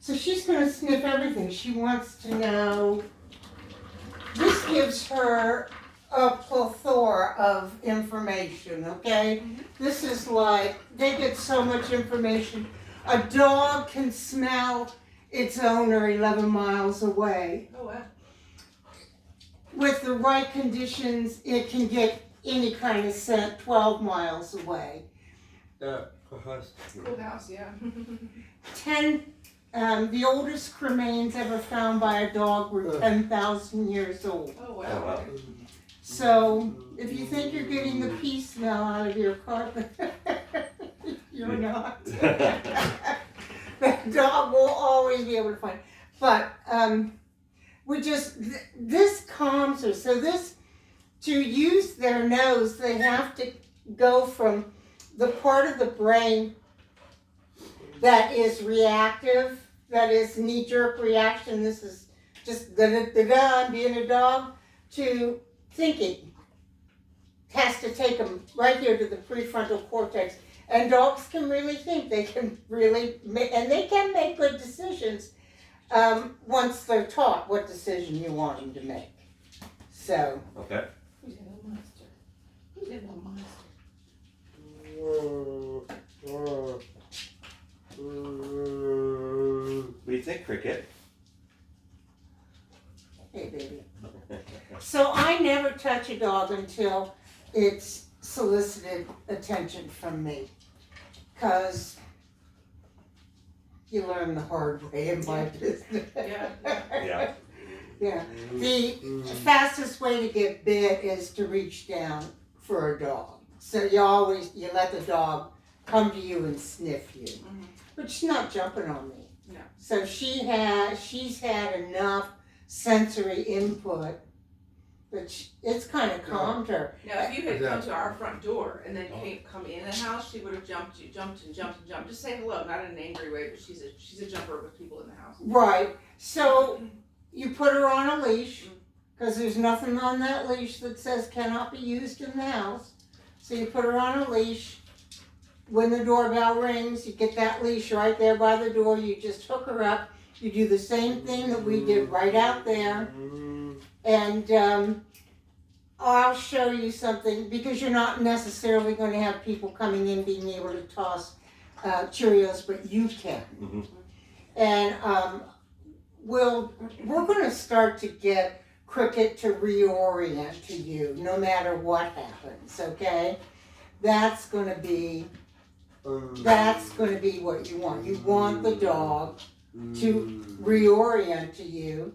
So she's going to sniff everything. She wants to know. This gives her a plethora of information, okay? This is like, they get so much information. A dog can smell its owner 11 miles away. Oh, wow. With the right conditions, it can get any kind of scent 12 miles away. Schoolhouse, yeah. 10, the oldest cremains ever found by a dog were 10,000 years old. Oh, wow. So, if you think you're getting the pea smell out of your carpet, you're not. That dog will always be able to find it. But, this calms her. So to use their nose, they have to go from the part of the brain that is reactive, that is knee-jerk reaction, this is just da-da-da-da, being a dog, to thinking. Has to take them right here to the prefrontal cortex. And dogs can really think. They can really and they can make good decisions once they're taught what decision you want them to make. So. Okay. Who's that little monster? Who's that little monster? What do you think, Cricket? Hey, baby. So I never touch a dog until it's solicited attention from me. Because you learn the hard way in my business. Yeah. Yeah. The fastest way to get bit is to reach down for a dog. So you let the dog come to you and sniff you. Mm-hmm. But she's not jumping on me. No. So she's had enough sensory input that it's kind of calmed her. Now, if you had come to our front door and then come in the house, she would have jumped. Just say hello, not in an angry way, but she's a jumper with people in the house. Right. So you put her on a leash, because there's nothing on that leash that says cannot be used in the house. So you put her on a leash. When the doorbell rings, you get that leash right there by the door. You just hook her up. You do the same thing that we did right out there. And I'll show you something, because you're not necessarily going to have people coming in being able to toss Cheerios, but you can. Mm-hmm. And we're going to start to get Cricket to reorient to you no matter what happens, okay? That's going to be what you want. You want the dog to reorient to you,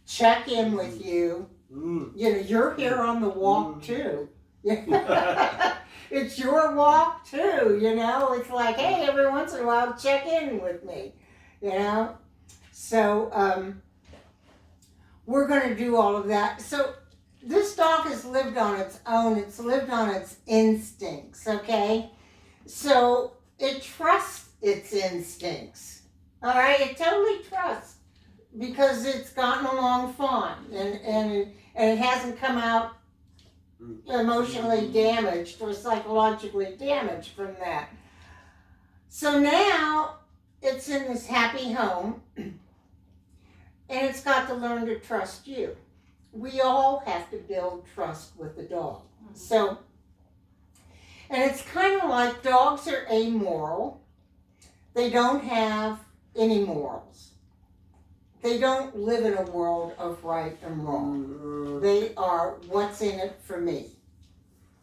check in with you. You know, you're here on the walk too. It's your walk too, you know. It's like, hey, every once in a while, check in with me, you know. So we're going to do all of that. So this dog has lived on its own. It's lived on its instincts, okay? So it trusts its instincts, all right? It totally trusts, because it's gotten along fine, and it hasn't come out emotionally damaged or psychologically damaged from that. So now it's in this happy home, and it's got to learn to trust you. We all have to build trust with the dog. So, and it's kind of like dogs are amoral. They don't have any morals. They don't live in a world of right and wrong. They are what's in it for me.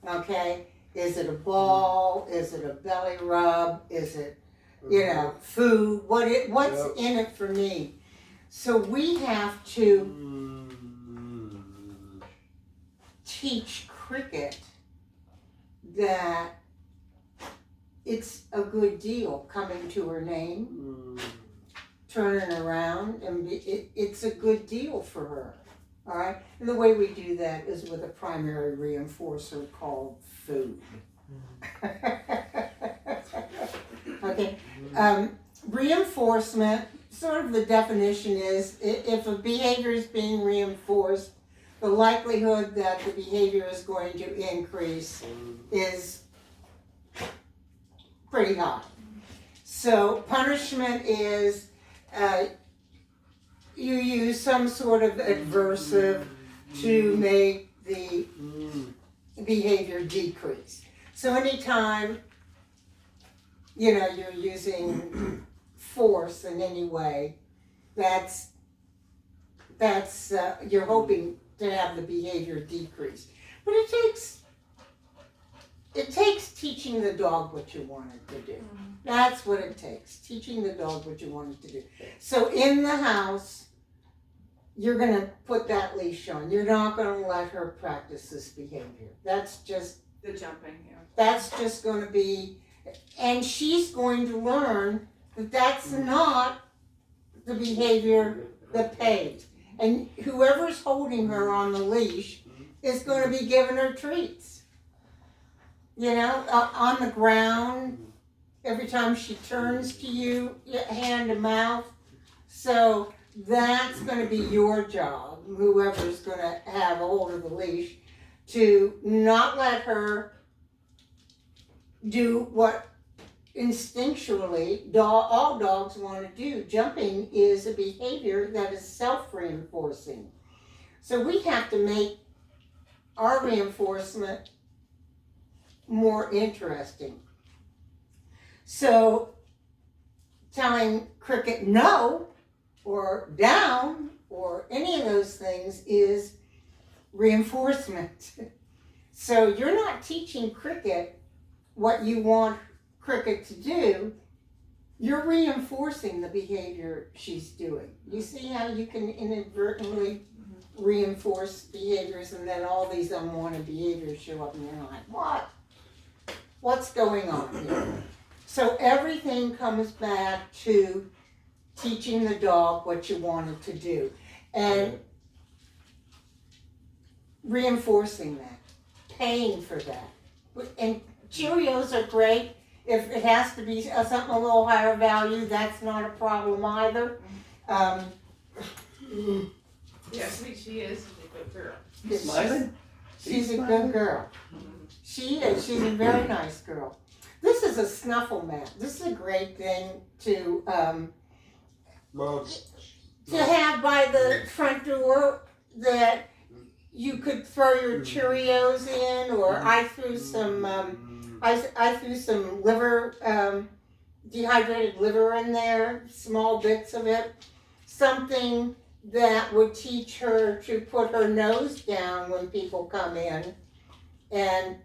Okay? Is it a ball? Is it a belly rub? Is it, food? What's in it for me? So we have to teach Cricket that it's a good deal coming to her name, turning around, and it's a good deal for her. All right? And the way we do that is with a primary reinforcer called food. Okay. Reinforcement, sort of the definition is, if a behavior is being reinforced, the likelihood that the behavior is going to increase is pretty high. So punishment is you use some sort of adversive to make the behavior decrease. So anytime, you're using force in any way, that's you're hoping to have the behavior decrease. But it takes teaching the dog what you want it to do. That's what it takes, teaching the dog what you want it to do. So in the house, you're going to put that leash on. You're not going to let her practice this behavior. That's just The jumping, yeah. That's just going to be, and she's going to learn that that's not the behavior that pays. And whoever's holding her on the leash is going to be giving her treats. On the ground, every time she turns to you, hand to mouth. So that's going to be your job, whoever's going to have a hold of the leash, to not let her do what instinctually all dogs want to do. Jumping is a behavior that is self-reinforcing. So we have to make our reinforcement more interesting. So telling Cricket no or down or any of those things is reinforcement. So you're not teaching Cricket what you want Cricket to do, you're reinforcing the behavior she's doing. You see how you can inadvertently reinforce behaviors, and then all these unwanted behaviors show up and you're like, what? What's going on here? So everything comes back to teaching the dog what you want it to do. And reinforcing that, paying for that. And Cheerios are great. If it has to be something a little higher value, that's not a problem either. Yeah, sweet, she is. She's a good girl. Smiling? She's a good girl. She is. She's a very nice girl. This is a snuffle mat. This is a great thing to have by the front door, that you could throw your Cheerios in, or I threw some I threw some liver, dehydrated liver in there, small bits of it. Something that would teach her to put her nose down when people come in and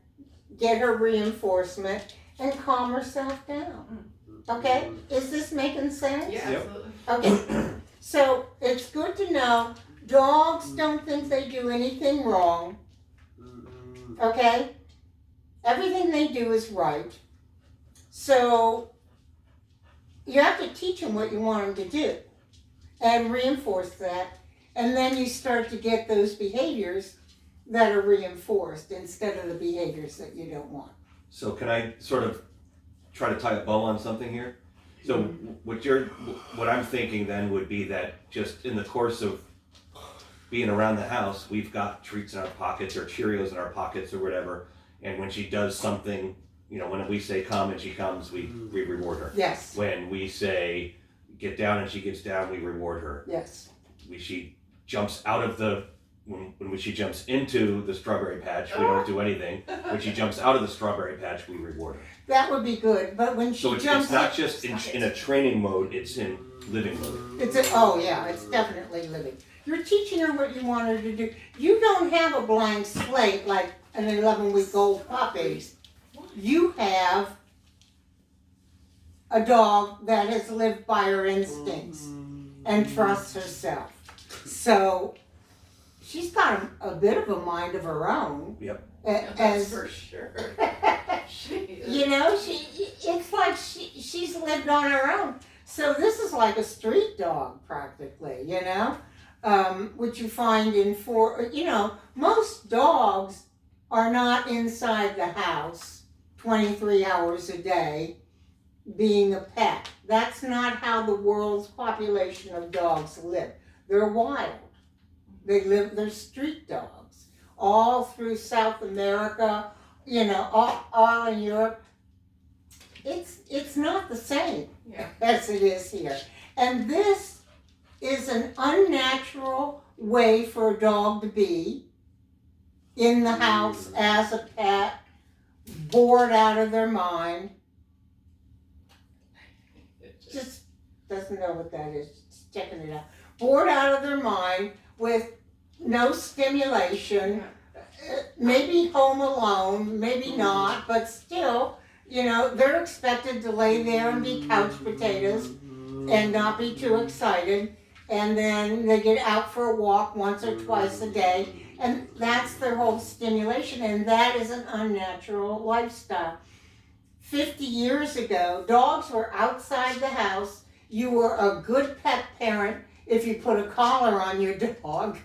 get her reinforcement and calm herself down. Okay? Is this making sense? Yeah, Yep. absolutely. Okay. So it's good to know dogs don't think they do anything wrong. Okay? Everything they do is right. So you have to teach them what you want them to do and reinforce that. And then you start to get those behaviors that are reinforced instead of the behaviors that you don't want. So can I sort of try to tie a bow on something here? So what I'm thinking then would be that just in the course of being around the house, we've got treats in our pockets or Cheerios in our pockets or whatever. And when she does something, when we say come and she comes, we reward her. Yes. When we say get down and she gets down, we reward her. Yes. She jumps out of when she jumps into the strawberry patch, we don't do anything. When she jumps out of the strawberry patch, we reward her. That would be good. But when she So jumps it's not just in a training mode, it's in living mode. it's definitely living. You're teaching her what you want her to do. You don't have a blank slate like an 11-week-old puppy. You have a dog that has lived by her instincts and trusts herself. So she's got a bit of a mind of her own. Yep. That's for sure. She is. It's like she's lived on her own. So this is like a street dog practically, which you find most dogs are not inside the house 23 hours a day being a pet. That's not how the world's population of dogs live. They're wild. They're street dogs. All through South America, all in Europe. It's not the same Yeah. as it is here. And this is an unnatural way for a dog to be in the house as a pet, bored out of their mind. Just doesn't know what that is. Just checking it out. Bored out of their mind with no stimulation. Maybe home alone, maybe not, but still, they're expected to lay there and be couch potatoes and not be too excited. And then they get out for a walk once or twice a day. And that's their whole stimulation. And that is an unnatural lifestyle. 50 years ago, dogs were outside the house. You were a good pet parent if you put a collar on your dog.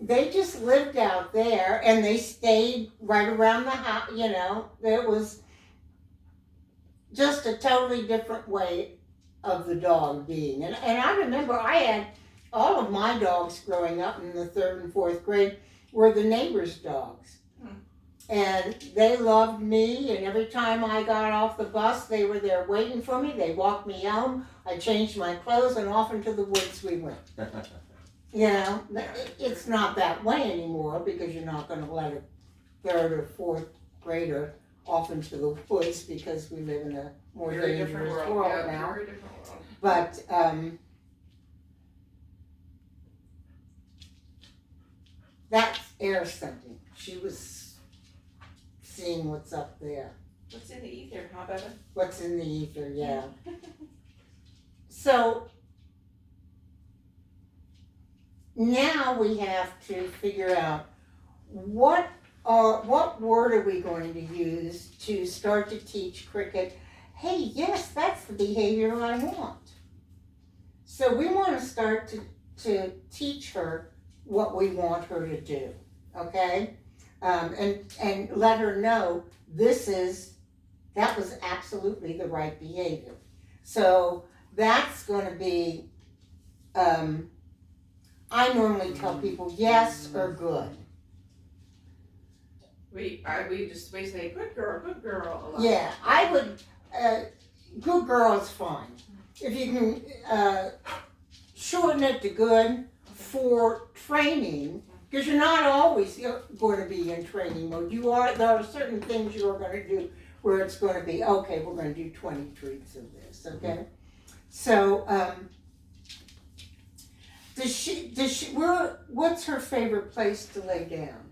They just lived out there and they stayed right around the house. It was just a totally different way of the dog being. And I remember I had all of my dogs growing up in the 3rd and 4th grade were the neighbors' dogs. And they loved me, and every time I got off the bus, they were there waiting for me. They walked me home. I changed my clothes, and off into the woods we went. It's not that way anymore because you're not going to let a 3rd or 4th grader off into the woods because we live in a more dangerous world now. Very different world. But that's air scenting. She was seeing what's up there. What's in the ether, huh, Bella? What's in the ether, yeah. So now we have to figure out what word are we going to use to start to teach Cricket, hey, yes, that's the behavior I want. So we want to start to teach her what we want her to do, okay? And let her know that was absolutely the right behavior. So that's going to be, I normally tell people yes or good. We say good girl a lot. Yeah, I would, good girl is fine. If you can shorten it to good for training, because you're not always going to be in training mode. There are certain things you're going to do where it's going to be, okay, we're going to do 20 treats of this, okay? So, what's her favorite place to lay down?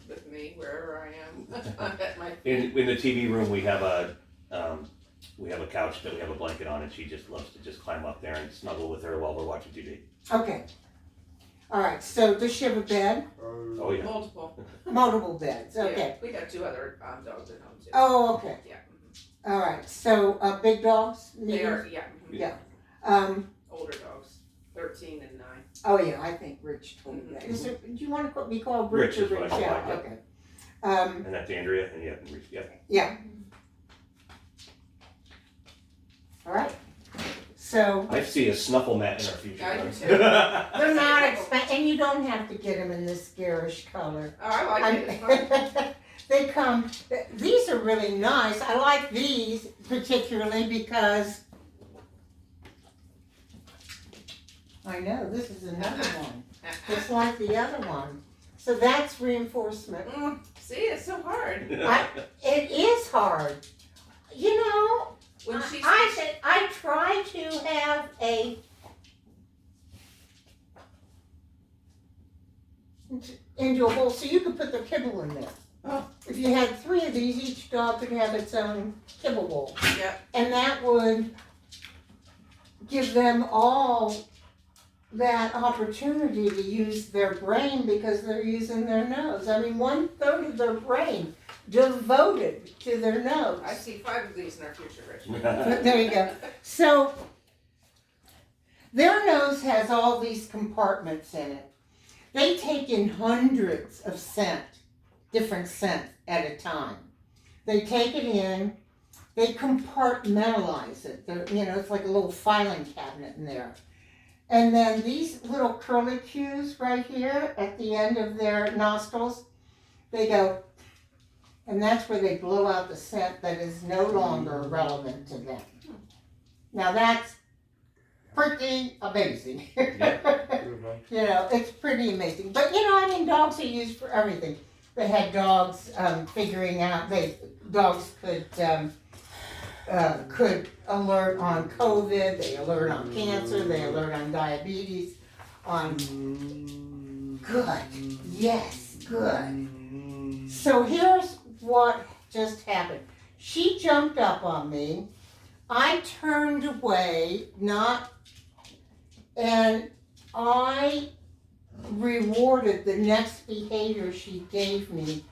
With me, wherever I am. At my In the TV room, we have a couch that we have a blanket on, and she just loves to just climb up there and snuggle with her while we're watching TV. Okay. All right, so does she have a bed? Oh, yeah. Multiple beds, okay. Yeah, we got 2 other dogs at home too. Oh, okay. Yeah. All right, so big dogs? They are, medium? yeah. Yeah. Older dogs, 13 and 9. Oh, yeah, I think Rich told me that. Do you want to be called Rich or Rich is what Rich? I Yeah, like, yeah. okay. And that's Andrea, and yeah. Yeah. All right. So I see a snuffle mat in our future. I do too. they're not expensive, and you don't have to get them in this garish color. Oh, I like it. It's fun. They come. These are really nice. I like these particularly because I know this is another one, just like the other one. So that's reinforcement. See, it's so hard. It is hard. When she I try to have into a hole so you could put their kibble in there. Oh. If you had 3 of these, each dog could have its own kibble bowl. Yep. And that would give them all that opportunity to use their brain because they're using their nose. I mean, 1/3 of their brain devoted to their nose. I see 5 of these in our future, Rich. There you go. So their nose has all these compartments in it. They take in hundreds of different scents at a time. They take it in, they compartmentalize it. It's like a little filing cabinet in there. And then these little curlicues right here at the end of their nostrils, they go, and that's where they blow out the scent that is no longer relevant to them. Now that's pretty amazing. Yeah. You know, it's pretty amazing. But you know, I mean, dogs are used for everything. They had dogs figuring out dogs could alert on COVID. They alert on cancer. They alert on diabetes. On good, yes, good. So here's what just happened. She jumped up on me. I turned away, and I rewarded the next behavior she gave me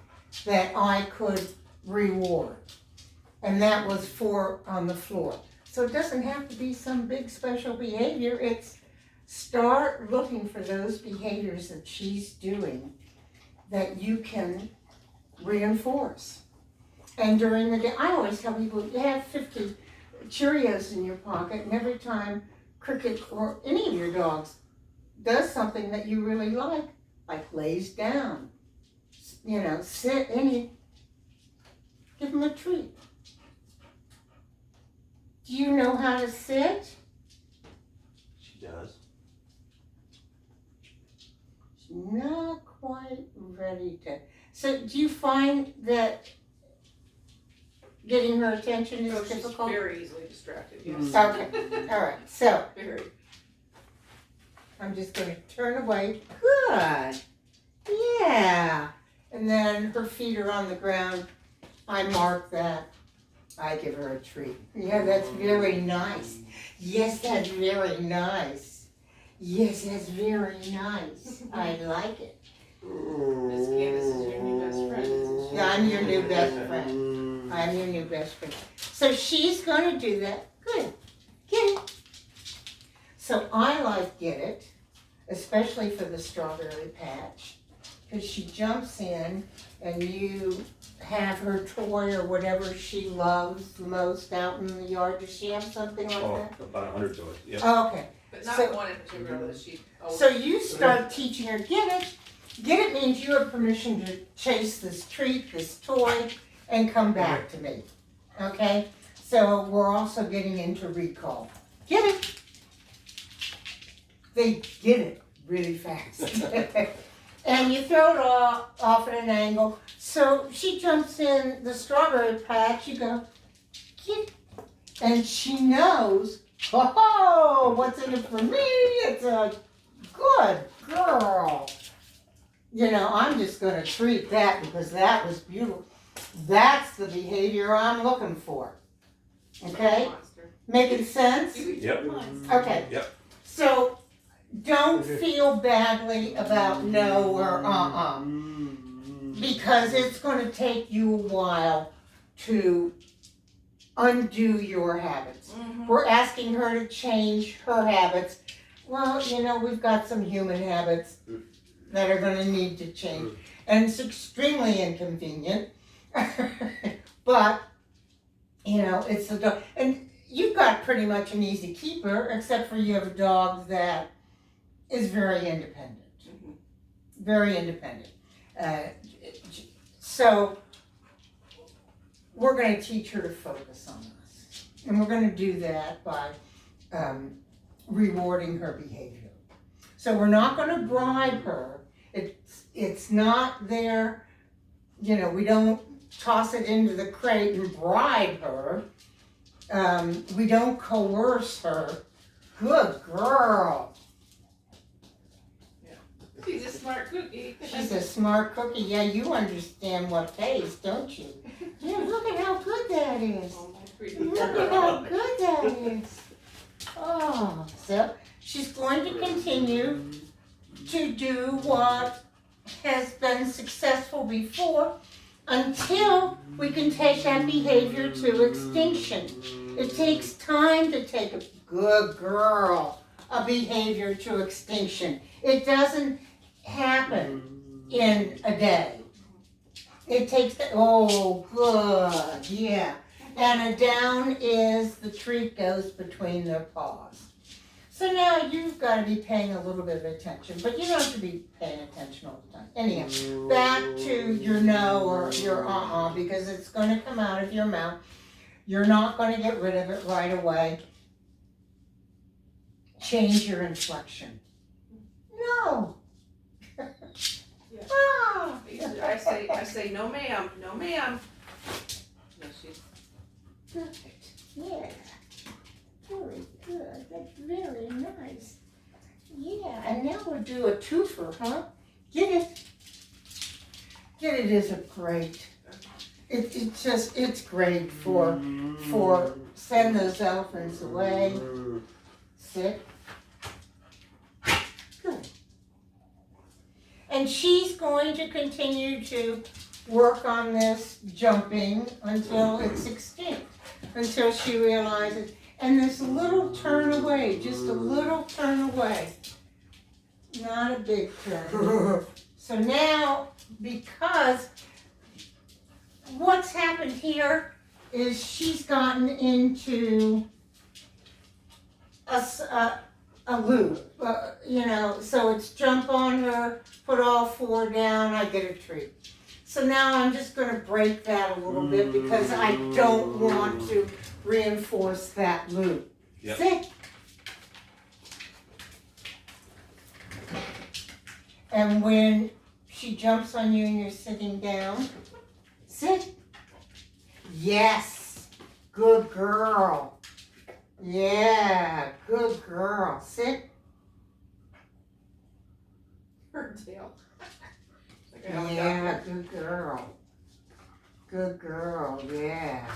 that I could reward. And that was 4 on the floor. So it doesn't have to be some big special behavior. It's start looking for those behaviors that she's doing that you can reinforce. And during the day, I always tell people, you have 50 Cheerios in your pocket, and every time Cricket or any of your dogs does something that you really like lays down, you know, sit, and you give them a treat. Do you know how to sit? She does. She's not quite ready to. So do you find that getting her attention is difficult? She's very easily distracted, yes. Okay, all right, so Very. I'm just going to turn away. Good. Yeah. And then her feet are on the ground. I mark that. I give her a treat. Yeah, that's very nice. Yes, that's very nice. Yes, that's very nice. I like it. Miss Candace is your new best friend, isn't she? Yeah, I'm your new best friend. I'm your new best friend. So she's going to do that. Good. Get it. So I like Get It, especially for the strawberry patch, because she jumps in and you have her toy or whatever she loves the most out in the yard. Does she have something like that? About 100 toys. Yep. Oh, okay. But not So- one in particular that she always. So you start teaching her Get It. Get It means you have permission to chase this treat, this toy, and come back to me. Okay? So we're also getting into recall. Get it. They get it really fast. And you throw it off at an angle. So she jumps in the strawberry patch, you go, get it. And she knows, oh, what's in it for me? It's a good girl. You know, I'm just going to treat that because that was beautiful. That's the behavior I'm looking for. Okay? Monster. Making sense? Yep. Okay. Yep. So don't feel badly about no or because it's going to take you a while to undo your habits. Mhm. We're asking her to change her habits. Well, you know, we've got some human habits that are going to need to change. And it's extremely inconvenient. But, you know, it's a dog. And you've got pretty much an easy keeper, except for you have a dog that is very independent. Mhm. Very independent. So we're going to teach her to focus on us. And we're going to do that by rewarding her behavior. So we're not going to bribe her. It's not there, you know, we don't toss it into the crate and bribe her. We don't coerce her. Good girl. She's a smart cookie. She's a smart cookie. Yeah, you understand what pays, don't you? Yeah, look at how good that is. Oh, my pretty. Look at how good that is. Oh, so she's going to continue to do what has been successful before until we can take that behavior to extinction. It takes time to take a good girl, a behavior to extinction. It doesn't happen in a day. It takes, oh, good, yeah. And a down is the treat goes between their paws. So now you've got to be paying a little bit of attention, but you don't have to be paying attention all the time. Anyhow, back to your no or your because it's going to come out of your mouth. You're not going to get rid of it right away. change your inflection. No. Yeah. Ah. I say, no ma'am, no ma'am. No, she's Perfect. Yeah. Very good. That's very nice. Yeah. And now we'll do a twofer, huh? Get it. Get it is a great. It's great for send those elephants away. Sit. Good. And she's going to continue to work on this jumping until it's extinct, until she realizes, and this little turn away, just a little turn away, not a big turn. So now, because what's happened here is she's gotten into a loop, so it's jump on her, put all four down, I get a treat. So now I'm just going to break that a little bit because I don't want to reinforce that loop. Yep. Sit. And when she jumps on you and you're sitting down, sit. Yes. Good girl. Yeah, good girl. Sit. her tail. Like a helicopter. Yeah, good girl. Good girl, yeah.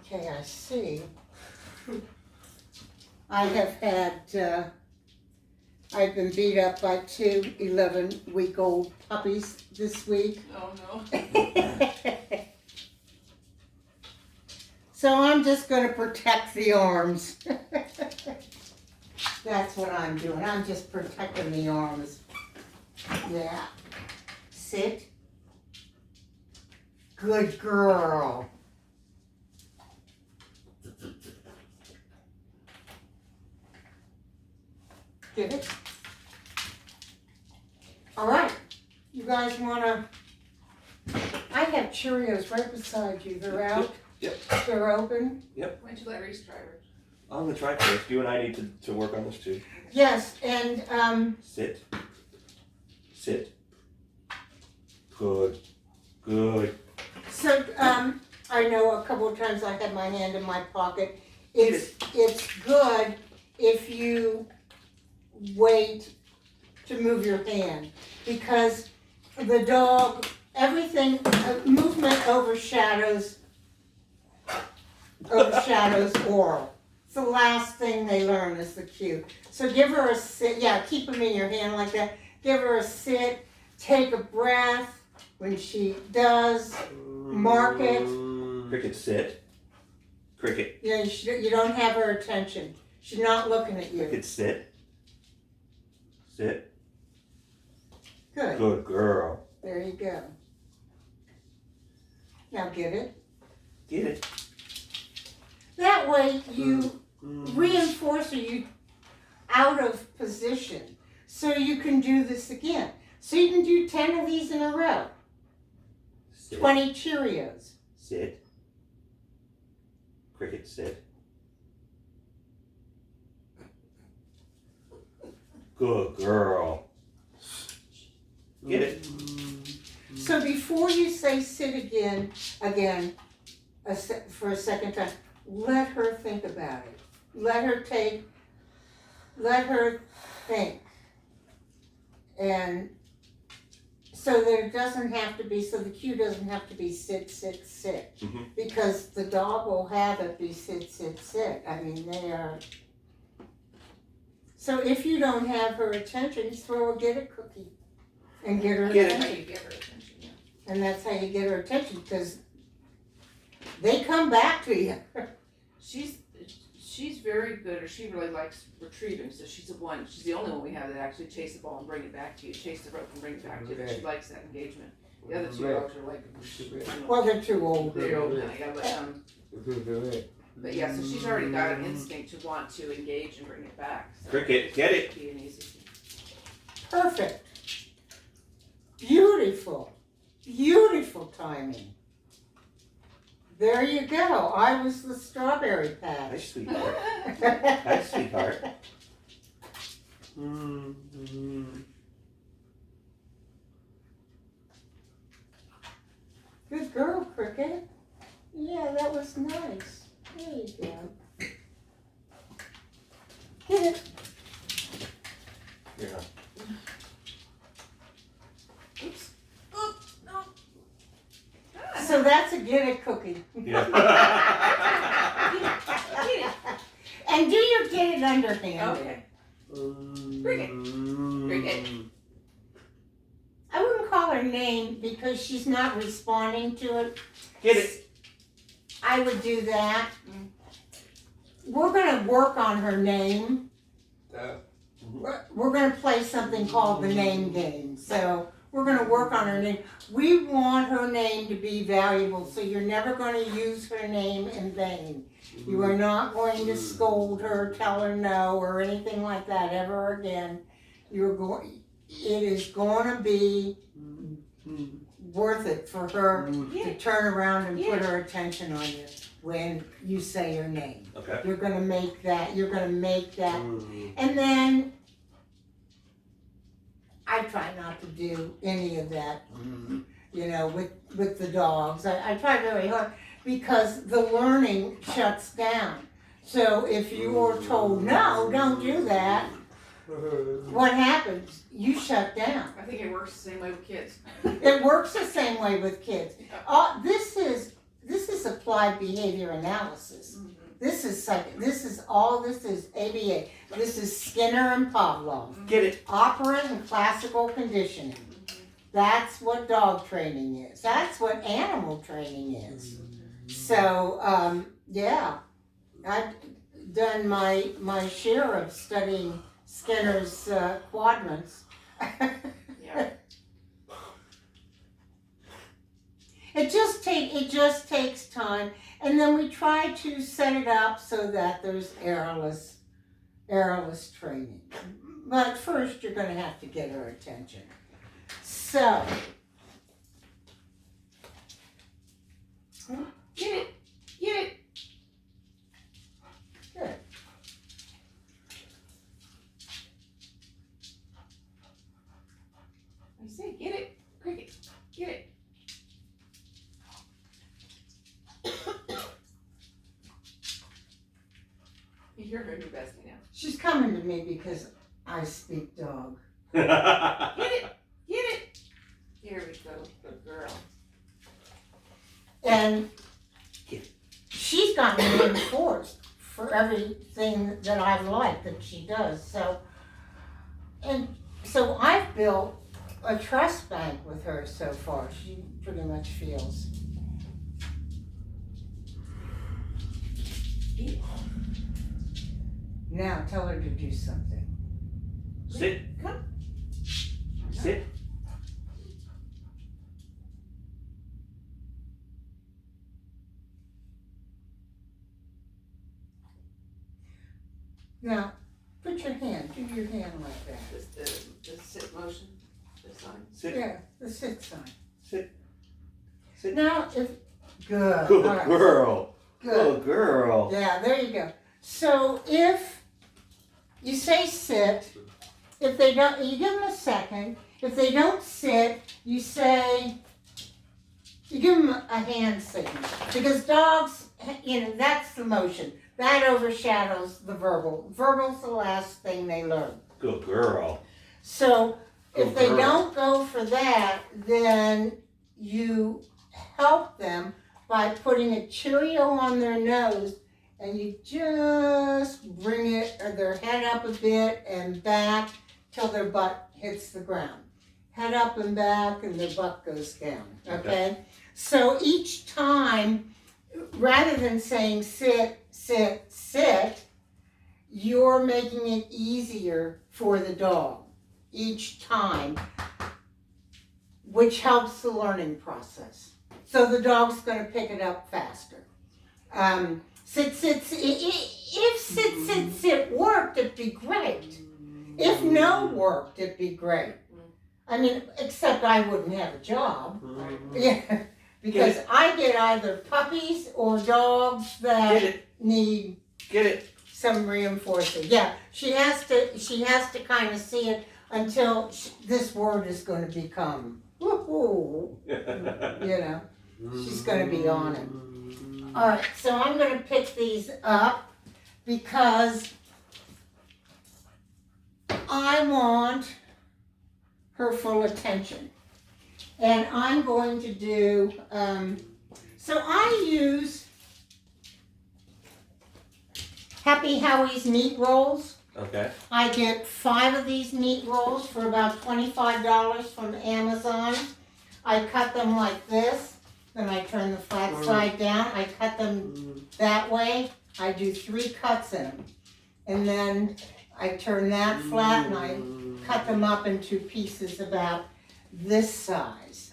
Okay, I see. I have had, I've been beat up by two 11-week-old puppies this week. Oh no. So I'm just going to protect the arms. That's what I'm doing. I'm just protecting the arms. Yeah. Sit. Good girl. Get it? All right. You guys want to... I have Cheerios right beside you. They're out. Yep. They're open. Why don't you let Reese try her? I'm gonna try first. You and I need to work on this too. Yes, and Sit. Sit. Good. Good. so I know a couple of times I had my hand in my pocket. It's good if you wait to move your hand because the dog, everything, movement overshadows oral. It's the last thing they learn is the cue. So give her a sit. Yeah, keep them in your hand like that. Give her a sit. Take a breath. When she does, mark it. Cricket, sit. Cricket. Yeah, you don't have her attention. She's not looking at you. Cricket, sit. Sit. Good. Good girl. There you go. Now get it. Get it. That way you reinforce you out of position so you can do this again. So you can do 10 of these in a row. Sit. 20 Cheerios. Sit. Cricket, sit. Good girl. Get it. So before you say sit again, for a second time, let her think about it. Let her think. And so there doesn't have to be, so the cue doesn't have to be sit, sit, sit. Mhm. Because the dog will have it be sit, sit, sit. I mean, they are. So if you don't have her attention, just throw a get it cookie and get her Get it. That's how attention. you get her attention, yeah. And that's how you get her attention because they come back to you. She's very good, or she really likes retrieving, so she's the only one we have that actually chase the ball and bring it back to you, chase the rope and bring it back to you, but she likes that engagement. The other two dogs are like, Well, they're too old. they're old now, yeah, but yeah, so she's already got an instinct to want to engage and bring it back. So Cricket, get it. it'd be an easy. Perfect. Beautiful. Beautiful timing. There you go. I was the strawberry Hi, patch. sweetheart. Hi, sweetheart. Good girl, Cricket. Yeah, that was nice. There you go. Get it. Here, huh? Oops. Oops. No. So that's a get it cookie. Yeah. Get it. And do your get it underhand. Okay. Cricket. Cricket. I wouldn't call her name because she's not responding to it. Get it. I would do that. We're going to work on her name. We're going to play something called the name game. So we're going to work on her name. We want her name to be valuable, so you're never going to use her name in vain. You are not going to scold her, tell her no, or anything like that ever again. It is going to be worth it for her to turn around and put her attention on you when you say her name. Okay. You're going to make that. And then I try not to do any of that, with the dogs. I try very hard because the learning shuts down. So if you are told, no, don't do that, what happens? You shut down. I think it works the same way with kids. It works the same way with kids. This is applied behavior analysis. This is ABA. This is Skinner and Pavlov. Get it. Operant and classical conditioning. That's what dog training is. That's what animal training is. So, I've done my share of studying Skinner's quadrants. Yeah. It just takes time, and then we try to set it up so that there's errorless training. But first, you're going to have to get her attention. So, Get it. Get it. good. I say, get it. Cricket. Get it. You hear her do best now. She's coming to me because I speak dog. Get it. Get it. Here we go. Good girl. And she's gotten reinforced for everything that I like that she does. So I've built a trust bank with her so far. She pretty much feels. Now tell her to do something. Sit. Come. Sit. Now, put your hand, do your hand like that. The sit motion. This sign. Sit. Yeah, the sit sign. Sit. Sit. Now, good. Good All right. girl. Good. Good girl. Yeah, there you go. So if you say sit, if they don't, you give them a second. If they don't sit, you give them a hand signal. Because dogs, that's the motion. That overshadows the verbal. Verbal's the last thing they learn. Good girl. So if Good they girl. don't go for that, then you help them by putting a Cheerio on their nose, and you just bring their head up a bit and back till their butt hits the ground. Head up and back, and their butt goes down. Okay? So each time, rather than saying sit, sit, sit, you're making it easier for the dog each time, which helps the learning process. So the dog's going to pick it up faster. Sit, sit, sit. If sit, sit, sit worked, it'd be great. If no worked, it'd be great. I mean, except I wouldn't have a job. Yeah, Because I get either puppies or dogs that need Get it. some reinforcing. Yeah, she has to kind of see it until this word is going to become, woohoo, you know, she's going to be on it. All right, so I'm going to pick these up because I want her full attention. And I'm going to do, so I use Happy Howie's meat rolls. Okay. I get 5 of these meat rolls for about $25 from Amazon. I cut them like this, then I turn the flat side down. I cut them that way. I do 3 cuts in them. And then I turn that flat and I cut them up into pieces about this size.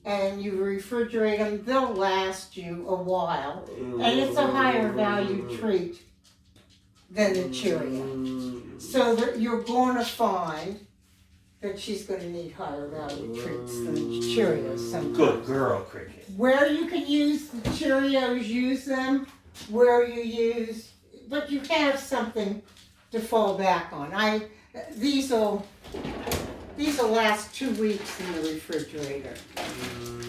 And you refrigerate them, they'll last you a while. And it's a higher value treat than the Cheerio. So that you're going to find that she's going to need higher value treats than the Cheerios sometimes. Good girl, Cricket. Where you can use the Cheerios, use them. Where you use, but you have something to fall back on. These'll last 2 weeks in the refrigerator.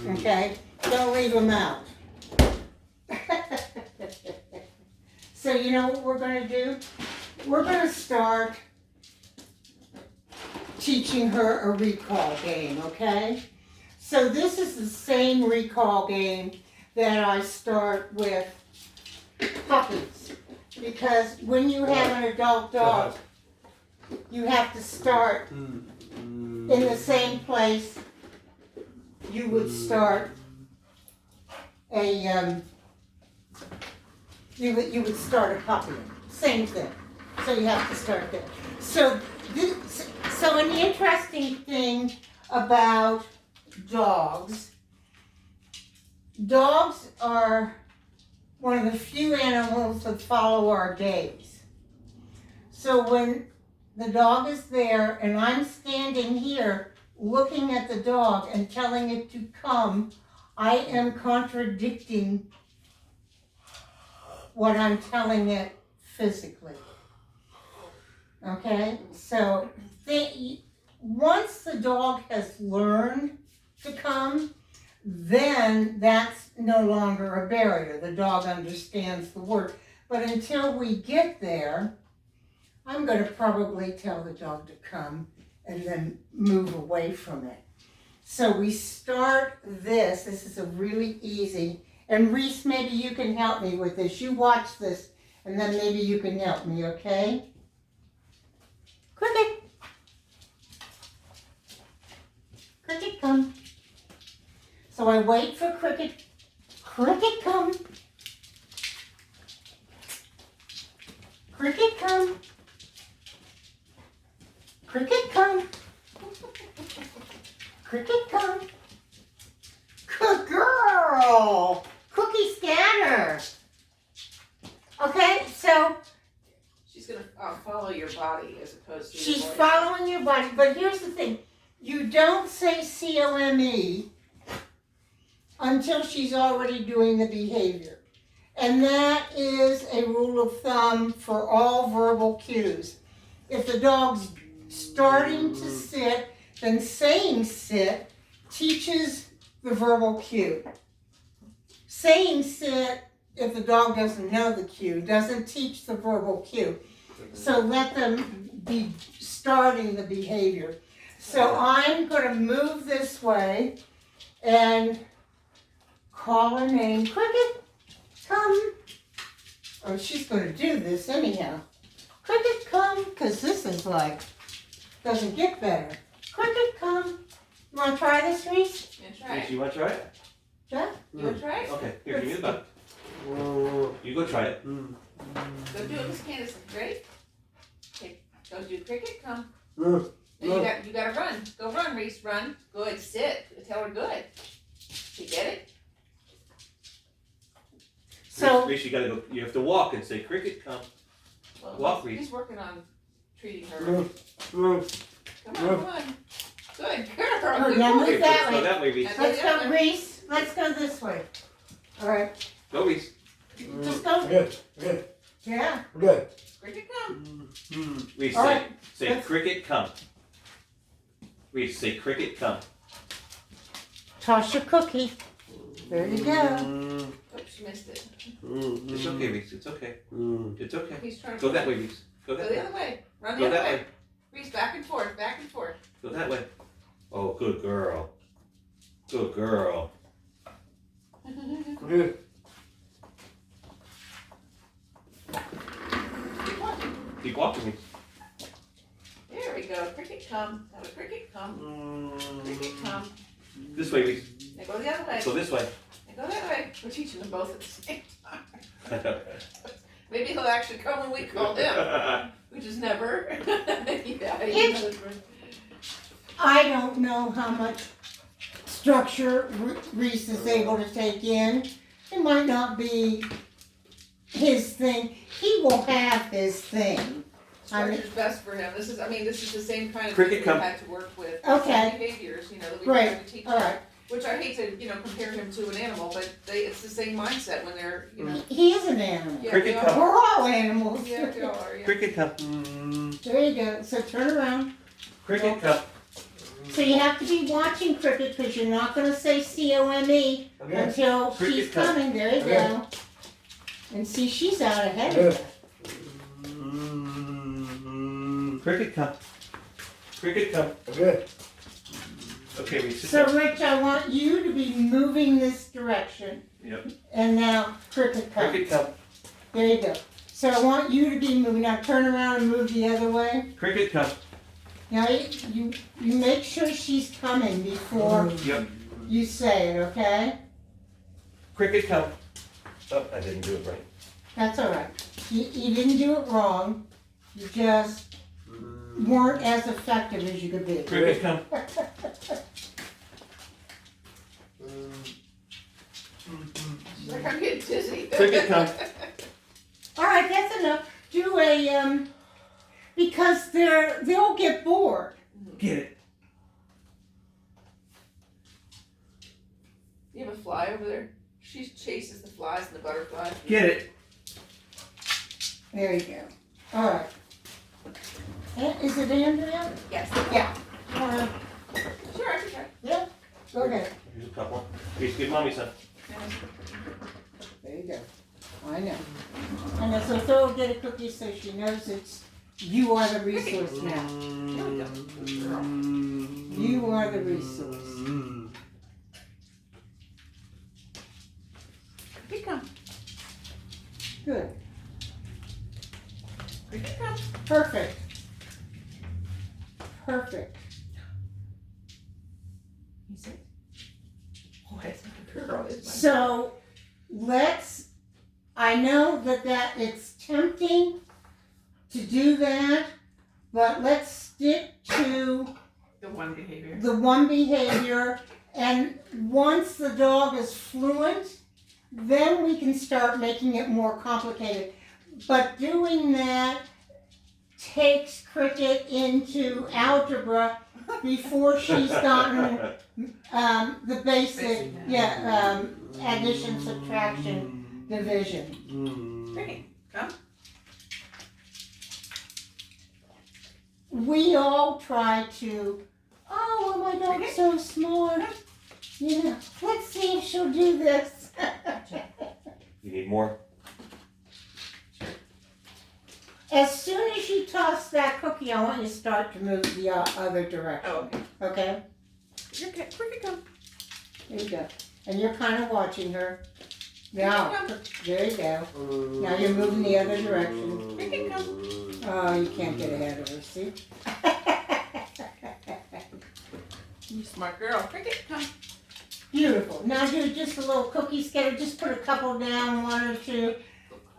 Okay? Don't leave them out. So you know what we're going to do? We're going to start teaching her a recall game, okay? So this is the same recall game that I start with puppies. Because when you have an adult dog, you have to start in the same place you would start a you would start a puppy. Same thing. So you have to start there. So an interesting thing about dogs are one of the few animals that follow our gaze. So when the dog is there and I'm standing here looking at the dog and telling it to come, I am contradicting what I'm telling it physically. Okay? So once the dog has learned to come, then that's no longer a barrier. The dog understands the word. But until we get there, I'm going to probably tell the dog to come and then move away from it. So we start this. This is a really easy. And Reese, maybe you can help me with this. You watch this, and then maybe you can help me, okay? Cricket. Cricket, come. So I wait for Cricket. Cricket, come. Cricket, come. Cricket, come. Cricket, come. Good girl. Cookie scatter. Okay, so She's gonna follow your body as opposed to she's your voice. following your body, but here's the thing. You don't say COME until she's already doing the behavior. And that is a rule of thumb for all verbal cues. If the dog's starting to sit, then saying sit teaches the verbal cue. Saying sit, if the dog doesn't know the cue, doesn't teach the verbal cue. So let them be starting the behavior. So I'm going to move this way and call her name. Cricket, come. Oh, she's going to do this anyhow. Cricket, come, because this is like, doesn't get better. Cricket, come. You want to try this, Reese? Yeah, try Reese, it. you want to try it? Yeah? You wanna try it? Okay, here, give me the button. You go try it. Go do it, Miss Candace. Ready? Okay, go do Cricket, come. Now you gotta run. Go run, Reese, run. Good, sit. Tell her good. You get it? So, Reese, you gotta go. You have to walk and say, "Cricket, come." Well, Walk, Reese. he's working on treating her. Come on. Good girl. Oh, now move Good that Go way. that way, Reese. That's Let's go, Reese. let's go this way. All right, Go, Reese. just go. Good. Good. Yeah. Good. Cricket, come. Reese, All say, right, say let's- cricket, come. Reese, say cricket, come. Toss your cookie. There you go. Oops, you missed it. It's okay, Reese. It's okay. It's okay. He's trying to Go that way, Reese. Go Go that the way. other way. Run the Go other that way. way. Reese, back and forth, back and forth. Go that way. Oh, good girl. Good girl. Good. Keep walking, Reese. There we go. Cricket, come. Have a cricket, come. Cricket, come. This way, Reese. Now go the other way. Go this way. Now go that way. We're teaching them both at the same time. Maybe he'll actually come when we call him, which is never. Yeah, he knows we're- I don't know how much structure Reese is able to take in. It might not be his thing. He will have his thing. Structure's best for him. This is the same kind of Cricket, thing come. we had to work with. Okay. Behaviors, that we Great. try to teach All them. right. Which I hate to, compare him to an animal, but it's the same mindset when they're, He is an animal. Yeah, Cricket, they come. are. We're all animals. Yeah, they all are, yeah. Cricket, come. There you go. So turn around. Cricket, come. So you have to be watching cricket because you're not going to say C-O-M-E Okay. until Cricket she's come. coming. There you Okay. go. And see, she's out ahead of Good. you. Cricket, come. Cricket, come. Good. Okay, Reese. sit So down. Rich, I want you to be moving this direction. Yep. And now cricket come. Cricket, come. There you go. So I want you to be moving. Now turn around and move the other way. Cricket, come. Now you make sure she's coming before Yep. you say it, okay? Cricket, come. Oh, I didn't do it right. That's all right. You didn't do it wrong. You just weren't as effective as you could be. Cricket, come. She's like, I'm getting dizzy. Cricket, come. All right, that's enough. Do a because they'll get bored. Get it. You have a fly over there? She chases the flies and the butterflies. Get it. There you go. All right. Is it Andrea? Yes. Yeah. Sure, I can try. Go ahead. Here's a couple. Reese, give mommy some. There you go. I know. I know. So Phil will get a cookie so she knows you are the resource now. You are the resource. Cricket, come. Good. Cricket, come. Perfect. Perfect. You said, oh, it's not a girl, it's my So I know that it's tempting to do that, but let's stick to the one behavior. the one behavior, and once the dog is fluent, then we can start making it more complicated. But doing that takes Cricket into algebra before she's gotten the basic, addition, subtraction, division. Cricket, come. We all try to, oh, well, my dog's so smart. Let's see if she'll do this. You need more? As soon as you toss that cookie, I want you to start to move the other direction. Oh, okay. Okay? Cricket, come. There you go. And you're kind of watching her. Now, there you go. Now you're moving the other direction. Cricket, come. Oh, you can't get ahead of her, see? You smart girl. Cricket, come. Beautiful. Now do just a little cookie scatter. Just put a couple down, one or two.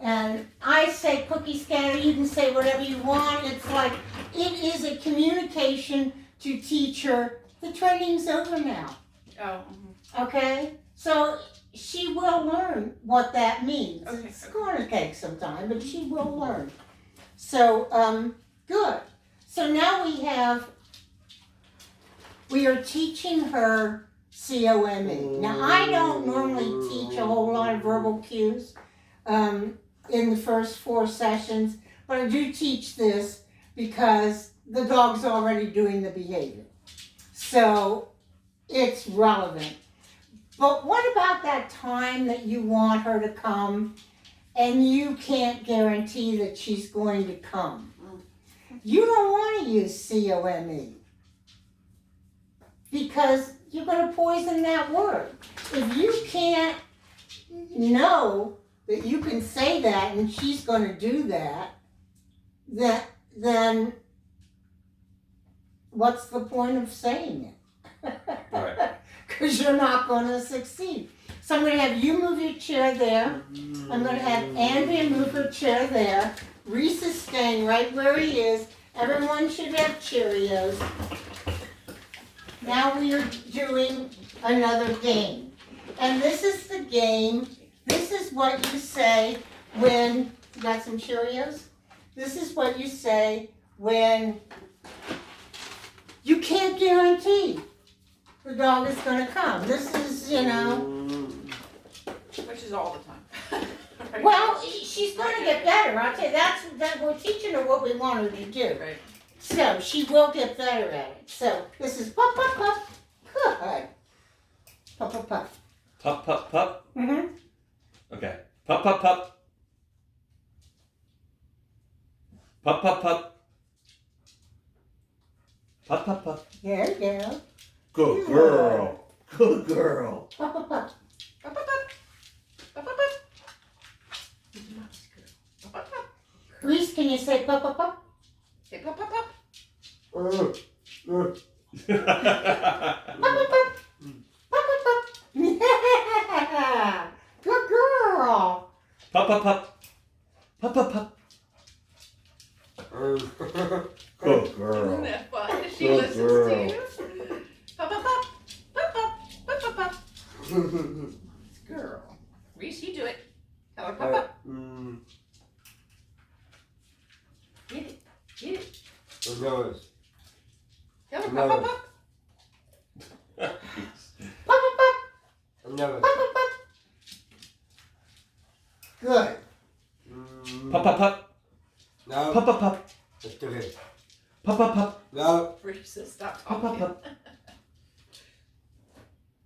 And I say cookie scatter. You can say whatever you want. It's like, it is a communication to teacher. The training's over now. Oh, Okay? So she will learn what that means. Okay. It's going to take some time, but she will learn. So, good. So now we are teaching her COME. Now, I don't normally teach a whole lot of verbal cues in the first 4 sessions, but I do teach this because the dog's already doing the behavior. So it's relevant. But what about that time that you want her to come and you can't guarantee that she's going to come? You don't want to use COME because you're going to poison that word. If you can't know that you can say that and she's going to do that, then what's the point of saying it? Right. Because you're not going to succeed. So I'm going to have you move your chair there. I'm going to have Andrea move her chair there. Reese is staying right where he is. Everyone should have Cheerios. Now we are doing another game. And this is the game. This is what you say when, you got some Cheerios? This is what you say when you can't guarantee the dog is going to come. This is, Which is all the time. Right? well, she's going to get better. I'll tell you, that we're teaching her what we want her to do. Right. So she will get better at it. So this is pup, pup, pup. Good. Pup, pup, pup. Pup, pup, pup. Mm-hmm. Okay. Pup, pup, pup. Pup, pup, pup. Pup, pup, pup. There you go. Good girl. Good girl. Pup, pup, pup. Up, up, up. Up, up, up. Up, up, up. Reese, can you say pup, pup, pup? Say pop, pop, pop. Pup, pup, pup. Pup, pup, pup. Yeah. Good girl. Pup, pup, pup. Pup, pup, pup. Good girl. Isn't that fun? She Good listens girl. to you. Pop, pop, pop. Pop, pop. Pop, pop, pop. Girl. Reese, you do it. Tell her pop, pop. Get it. Get it. Tell her pop, pop, pop. Pup, pup, pup. Pup, pup, pup. Good. Pup, pup, pup. No, Pup, pup, pup. let's do it. Pup, pup, pup. No, Reese says stop Pup, talking. pup, pup.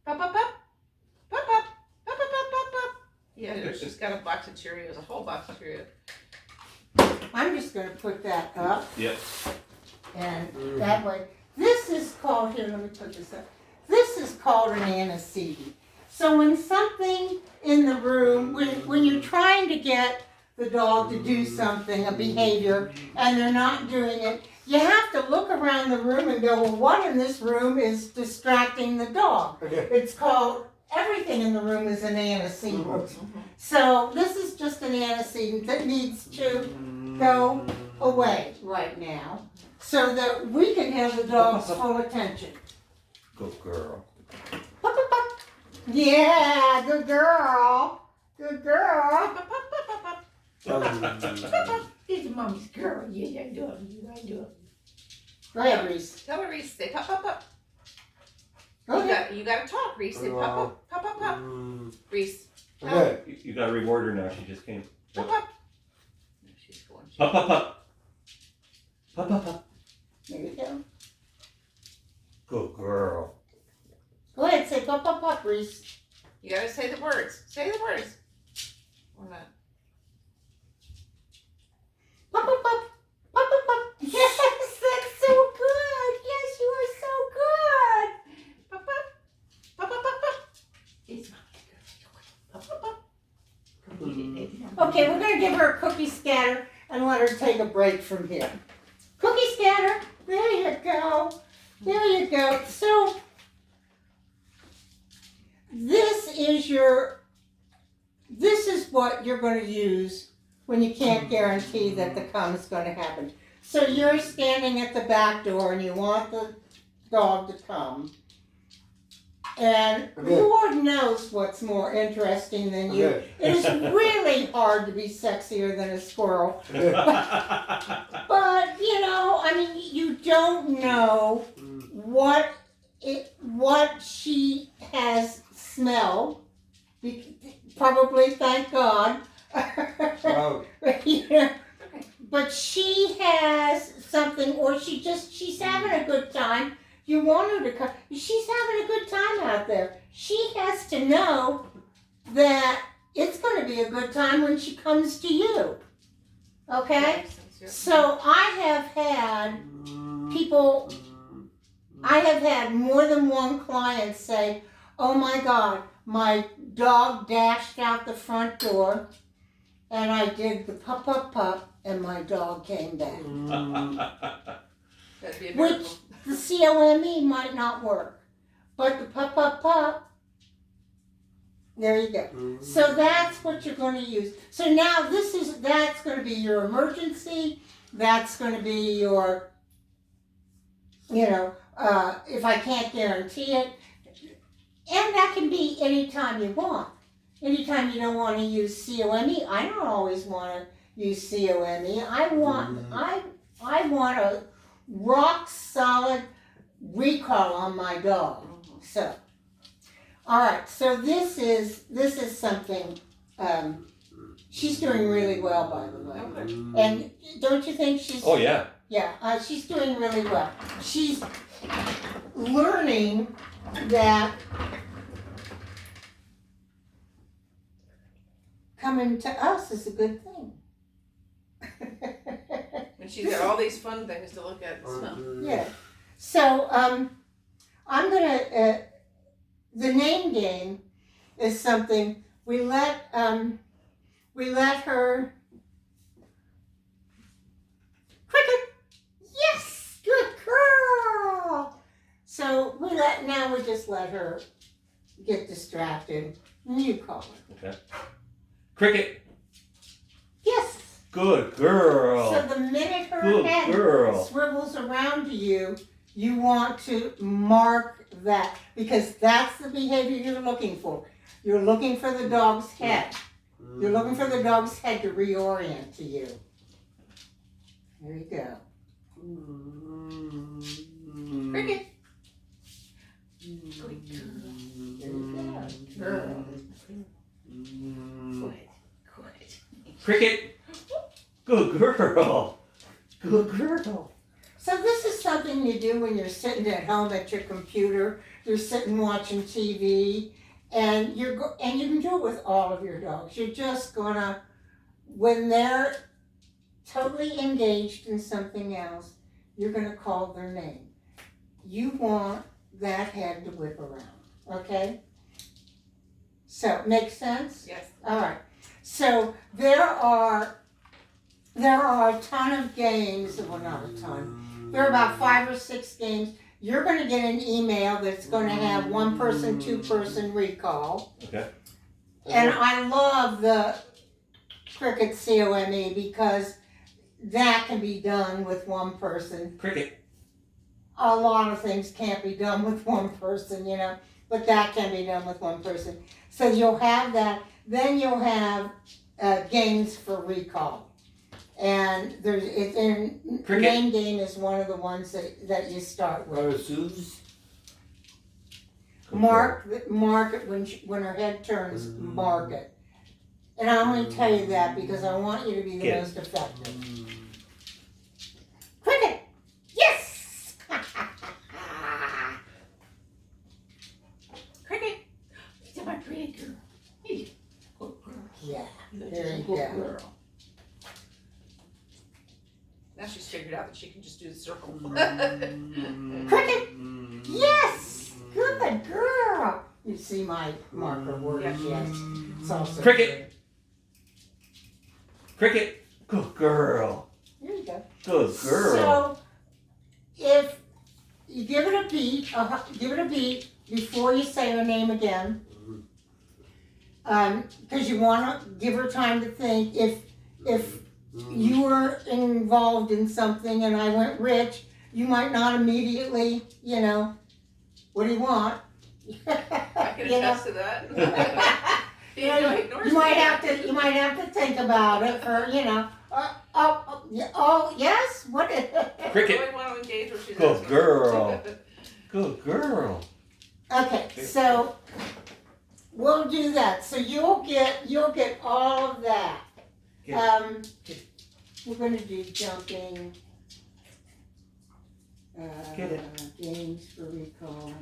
Pop, pop, pop. Pop, pop. Pop, pop, pop, pop, pop. Yeah, she's got a box of Cheerios, a whole box of Cheerios. I'm just going to put that up. Yep. And that way, this is called, here, let me put this up. This is called an antecedent. So when something in the room, when you're trying to get the dog to do something, a behavior, and they're not doing it, you have to look around the room and go, well, what in this room is distracting the dog? okay. It's called, everything in the room is an antecedent. So this is just an antecedent that needs to go away right now so that we can have the dog's full attention. Good girl. Pup, pup, pup. Yeah, good girl. Good girl. Pop, pop, pop, pop, pop. Pop, pop. This is mommy's girl. Yeah, do it. You gotta do it. Go ahead, Reese. Tell her, Reese, say pop, pop, pop. Go ahead. You gotta talk, Reese. Say pop, pop, pop, pop, pop. Reese. Okay. You gotta reward her now. She just came. Pop, pop. No, she's going. Pup, pup, pup. Pup, pup, pup. There you go. Good girl. Go ahead, say pup, pup, pup, Reese. You gotta say the words. Say the words. Or not. Pup, pup, pup. Pup, pup, pup. Yes, that's so good. Yes, you are so good. Pop, pop. Pop, pop, pop, pop. It's mommy's girl. Pop, pop, pop. Come eat it, baby. Okay, we're going to give her a cookie scatter and let her take a break from here. Cookie scatter. There you go. There you go. So, this is what you're going to use when you can't guarantee that the come is going to happen. So you're standing at the back door and you want the dog to come. And Okay. Lord knows what's more interesting than you. Okay. It is really hard to be sexier than a squirrel. But, you know, I mean, you don't know what what she has smelled, probably, thank God. Wow. You know, but she has something, or she's having a good time. You want her to come. She's having a good time out there. She has to know that it's going to be a good time when she comes to you. Okay? So I have had people, I have had more than one client say, oh my God, my dog dashed out the front door and I did the pup, pup, pup, and my dog came back. That'd be a Which miracle. the COME might not work, but the pup, pup, pup, there you go. So that's what you're going to use. So now that's going to be your emergency. That's going to be your, if I can't guarantee it. And that can be anytime you want. Anytime you don't want to use COME, I don't always want to use COME. I want a rock solid recall on my dog. So, all right. So this is something. She's doing really well, by the way. And don't you think she's? Oh yeah. Yeah, she's doing really well. She's learning that coming to us is a good thing. And she's got all these fun things to look at and smell. Yeah. So I'm gonna. The name game is something we let her. Cricket. Yes, good girl. So we just let her get distracted. You call her. Okay. Cricket. Yes. Good girl. So the minute her Good head girl. swivels around to you, you want to mark that because that's the behavior you're looking for. You're looking for the dog's head. You're looking for the dog's head to reorient to you. There you go. Cricket. There you go. Girl. Good. Cricket. Good girl. Good girl. So this is something you do when you're sitting at home at your computer. You're sitting watching TV, and you can do it with all of your dogs. You're just gonna, when they're totally engaged in something else, you're gonna call their name. You want that head to whip around. Okay. So makes sense? Yes. All right. So there are a ton of games. Well, not a ton. There are about 5 or 6 games. You're going to get an email that's going to have 1-person, 2-person recall. Okay. And I love the Cricket COME because that can be done with 1 person. Cricket. A lot of things can't be done with 1 person, but that can be done with 1 person. So you'll have that. Then you'll have games for recall. And main game is one of the ones that you start with. Mark it when her head turns. Mark it. And I only tell you that because I want you to be the most effective. Cricket. Yes. Cricket. You're my pretty girl. Good girl. Yeah. You're There you good go. girl. Now she's figured out that she can just do the circle. Cricket. Yes. Good girl. You see my marker word? Yeah. Yes. It's also Cricket. good. Cricket. Good girl. There you go. Good girl. So if you give it a beat before you say her name again, because you want to give her time to think. If you were involved in something and I went rich, you might not immediately, what do you want? I can attest to that. You might have to think about it for, oh, yes? What? Cricket. I really want to engage her. She's Good asking. girl. Good girl. Okay, so we'll do that. So you'll get all of that. We're gonna do jumping, Get it. games for recall,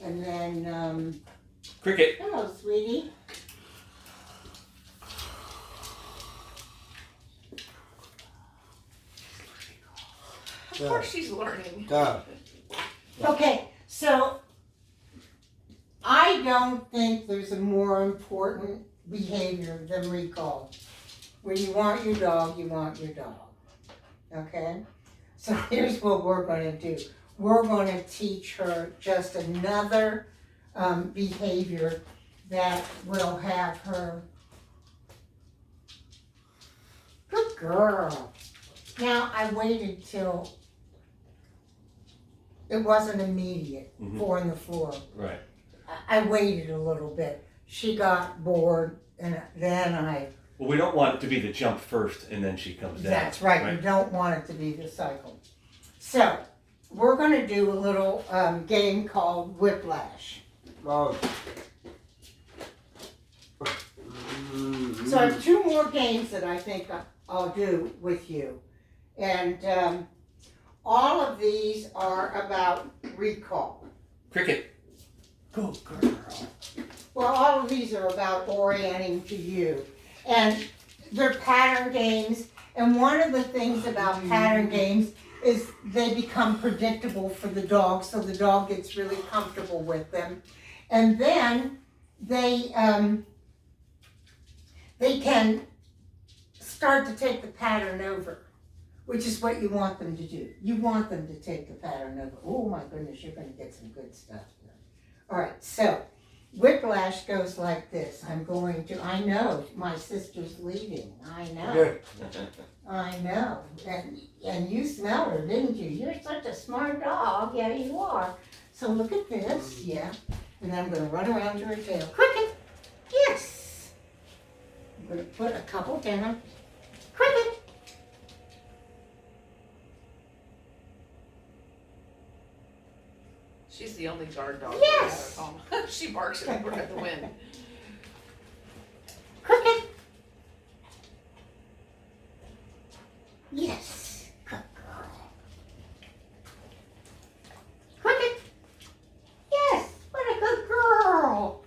and then Cricket. hello, sweetie. Of course she's learning. Okay, so I don't think there's a more important behavior than recall. When you want your dog, you want your dog. Okay? So here's what we're gonna do. We're gonna teach her just another behavior that will have her. Good girl. Now, I waited till it wasn't immediate, 4 on the floor. Right. I waited a little bit. She got bored, and then Well, we don't want it to be the jump first and then she comes down. That's right. You don't want it to be the cycle. So, we're going to do a little game called Whiplash. Oh. So, I have 2 more games that I think I'll do with you. And all of these are about recall. Cricket. Good girl. Well, all of these are about orienting to you. And they're pattern games. And one of the things about pattern games is they become predictable for the dog, so the dog gets really comfortable with them. And then they can start to take the pattern over, which is what you want them to do. You want them to take the pattern over. Oh my goodness, you're going to get some good stuff here. All right, so Whiplash goes like this. I know my sister's leaving. I know. I know. And you smelled her, didn't you? You're such a smart dog. Yeah, you are. So look at this. Yeah. And then I'm going to run around to her tail. Cricket. Yes. I'm going to put a couple down. Cricket. She's the only guard dog. Yes. we have at home. She barks at the wind. Cricket. Yes. Good girl. Cricket. Yes. What a good girl.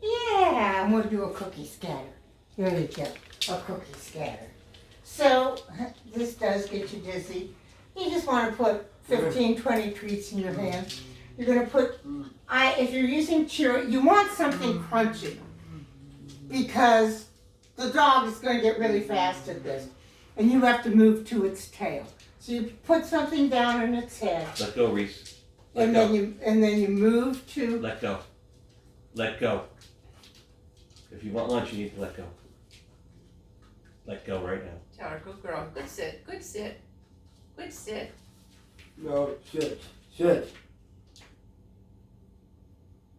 Yeah. I'm going to do a cookie scatter. There you go. A cookie scatter. So, this does get you dizzy. You just want to put 15, 20 treats in your hand. You're going to put, if you're using Cheerio, you want something crunchy because the dog is going to get really fast at this and you have to move to its tail. So you put something down on its head. Let go, Reese. Let and go. then you move to. Let go. Let go. If you want lunch, you need to let go. Let go right now. Tell her, good girl. Good sit. Good sit. Good sit. No, sit. Sit.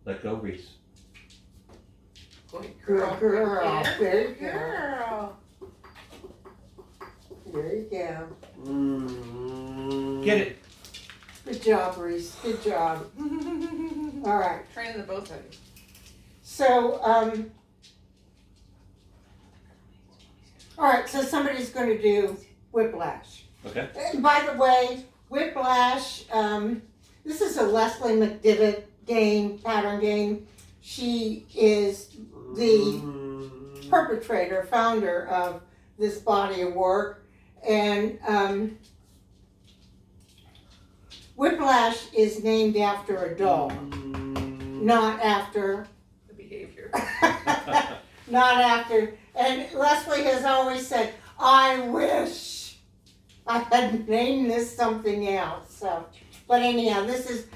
Let go, Reese. Good Good girl. Good There you go. girl. There you go. Get it. Good job, Reese. Good job. All right. Training the both of you. So, all right, so somebody's going to do Whiplash. Okay. And by the way, Whiplash, this is a Leslie McDivitt game, pattern game. She is the perpetrator, founder of this body of work. And Whiplash is named after a dog, not after The behavior. not after, and Leslie has always said, I wish I had named this something else. So, but anyhow, this is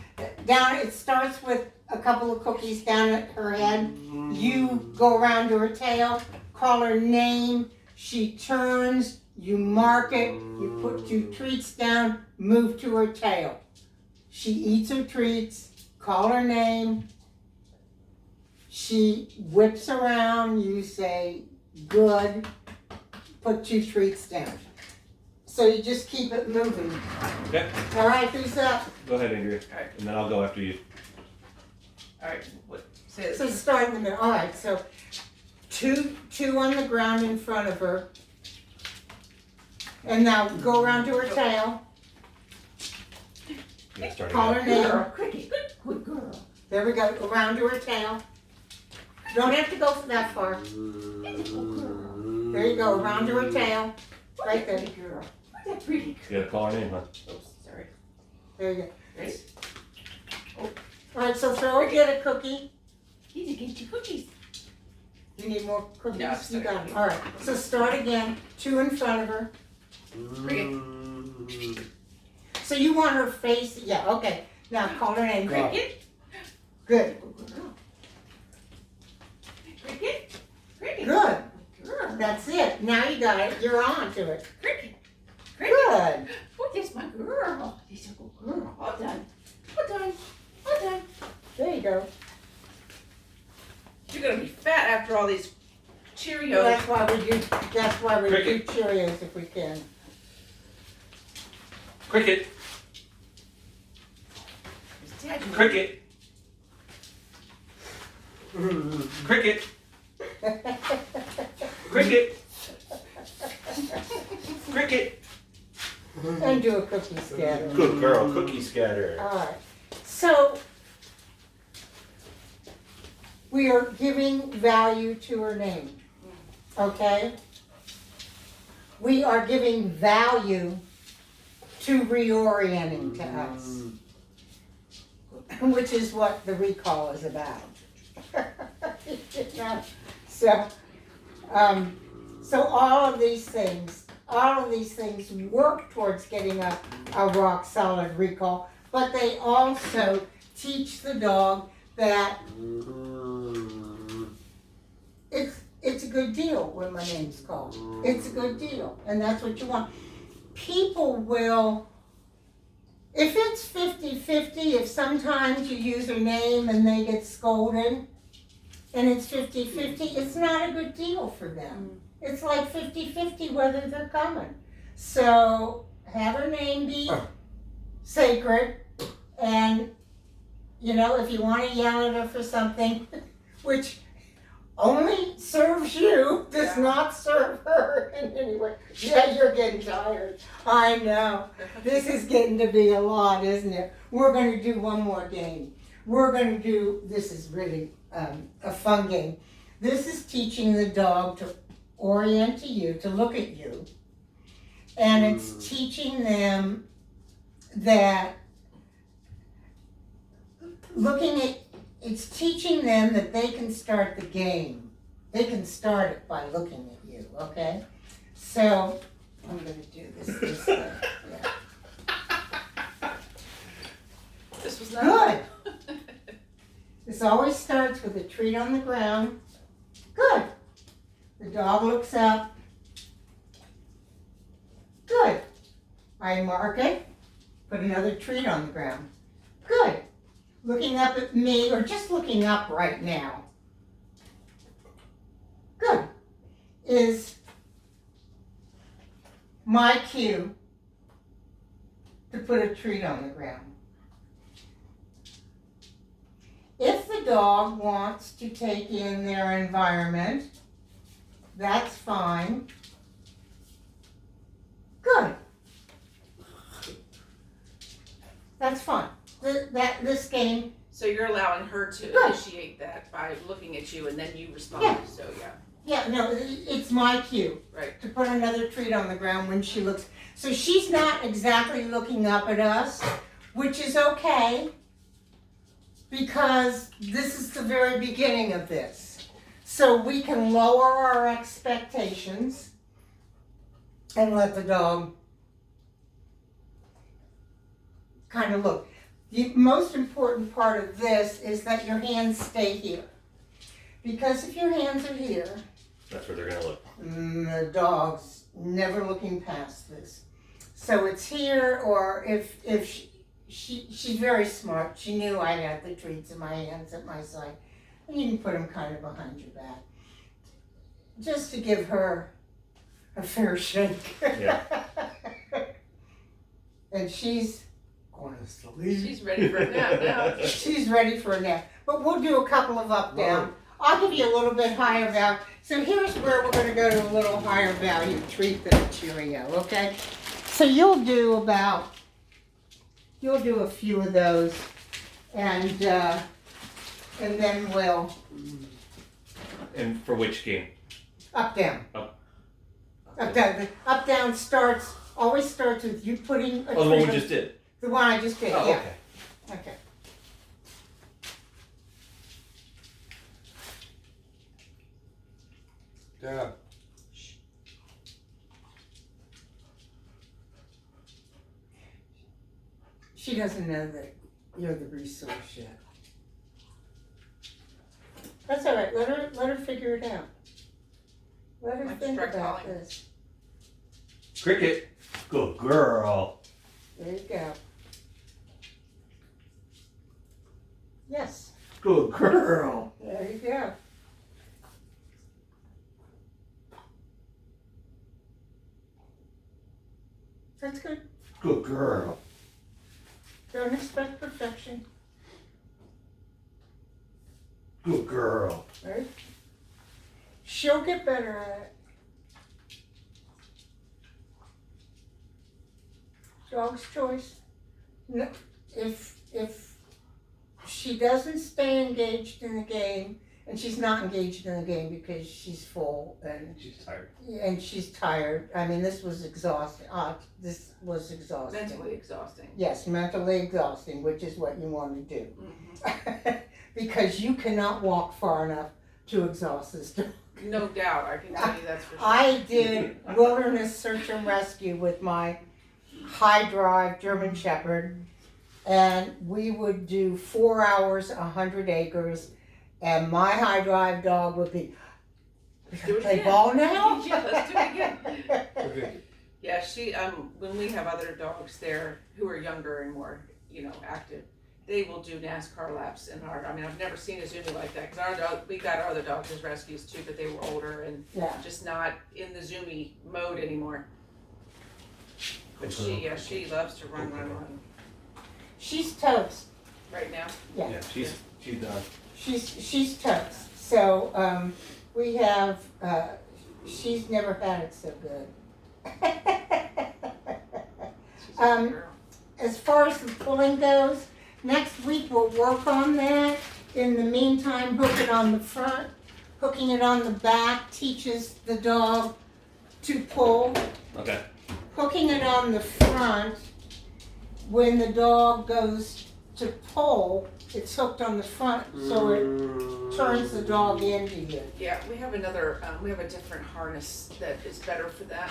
down, it starts with a couple of cookies down at her head. You go around to her tail, call her name, she turns, you mark it, you put 2 treats down, move to her tail. She eats her treats, call her name, she whips around, you say, good, put 2 treats down. So So you just keep it moving. Okay. All right, who's up? Go ahead, Andrea. All right. And then I'll go after you. All right. What? Say So this. start in the middle. All right, so two on the ground in front of her. And now go around to her tail. Yeah, starting Call her name. Girl, cricket. Good girl. There we go. Around to her tail. Don't have to go that far. There you go. Around to her tail. Right there. Pretty girl. That pretty You gotta call her name, huh? Oops, sorry. There you go. Ready? All right, so throw her, get a cookie. Need to get you cookies. You need more cookies? No, I'm You sorry. got it. All right, so start again. Two in front of her. So you want her face, yeah, okay. Now call her name. Wow. Cricket. Good, Good girl. Cricket. Cricket. good. Girl. That's it. Now you got it. You're on to it. Cricket. Cricket. Good. Oh, that's my girl. She's a good girl. All done. All done. All done. There you go. You're gonna be fat after all these Cheerios. That's why we do Cricket. Cheerios if we can. Cricket. Dad, you Cricket. Cricket. Cricket. Cricket. And do a cookie scatter. Good girl. Cookie scatter. All right. So we are giving value to her name. Okay? We are giving value to reorienting to us, which is what the recall is about. You know? So all of these things work towards getting a rock solid recall, but they also teach the dog that it's a good deal when my name's called. It's a good deal, and that's what you want. People will, if it's 50-50, if sometimes you use their name and they get scolded, and it's 50-50, it's not a good deal for them. It's like 50-50 whether they're coming. So have her name be sacred, and you know, if you want to yell at her for something, which only serves you, does not serve her in any way. Yeah, you're getting tired. I know. This is getting to be a lot, isn't it? We're going to do one more game. This is really a fun game. This is teaching the dog to orient to you, to look at you. And it's teaching them that it's teaching them that they can start the game. They can start it by looking at you, okay? So, I'm gonna do this way. Yeah. This was not Good. This always starts with a treat on the ground. Good. The dog looks up. Good. I mark it. Put another treat on the ground. Good. Looking up at me, or just looking up right now. Good. Is my cue to put a treat on the ground. If the dog wants to take in their environment, that's fine. Good. That's fine. This game, So you're allowing her to Good. initiate that by looking at you and then you respond. Yeah. So yeah. yeah, no, it's my cue. Right. To put another treat on the ground when she looks. So she's not exactly looking up at us, which is okay, because this is the very beginning of this. So we can lower our expectations and let the dog kind of look. The most important part of this is that your hands stay here. Because if your hands are here, That's where they're gonna look. the dog's never looking past this. So it's here, or if she's very smart. She knew I had the treats in my hands at my side. And you can put them kind of behind your back. Just to give her a fair shake. Yeah. and she's going to sleep. She's ready for a nap now. She's ready for a nap. But we'll do a couple of up down. I'll give you a little bit higher value. So here's where we're going to go to a little higher value treat than a Cheerio, okay? So you'll do a few of those, and then we'll And for which game? up down. Up. Up down. Up down always starts with you putting a Oh, the one we treat- just did. The one I just did. Oh, Yeah. okay. Okay. Yeah. She doesn't know that you're the resource yet. That's all right. Let her figure it out. Let her Like think strike about calling. this. Cricket. Good girl. There you go. Yes. Good girl. There you go. That's good. Good girl. Don't expect perfection, Good girl. right? She'll get better at it. Dog's choice. No, if she doesn't stay engaged in the game, and she's not engaged in the game because she's full She's tired. and she's tired. I mean, this was exhausting. This was exhausting. Mentally exhausting. Yes, mentally exhausting, which is what you want to do. Mhm. Because you cannot walk far enough to exhaust this dog. No doubt, I can tell you that's for sure. I did wilderness search and rescue with my high drive German Shepherd, and we would do 4 hours, 100 acres, and my high drive dog would be, Do it play again. ball now? Yeah, let's do it again. Okay. Yeah, she, when we have other dogs there who are younger and more, active, they will do NASCAR laps in I've never seen a Zoomy like that, because we got our other dogs as rescues too, but they were older and Yeah. just not in the Zoomy mode anymore. But she loves to run She's toast. right now. Yeah. Yeah, she's done. She's toast. So we have. She's never had it so good. She's a good girl. As far as the pulling goes, next week we'll work on that. In the meantime, hook it on the front. Hooking it on the back teaches the dog to pull. Okay. Hooking it on the front, when the dog goes to pull, it's hooked on the front, so it turns the dog into you. Yeah, we have a different harness that is better for that.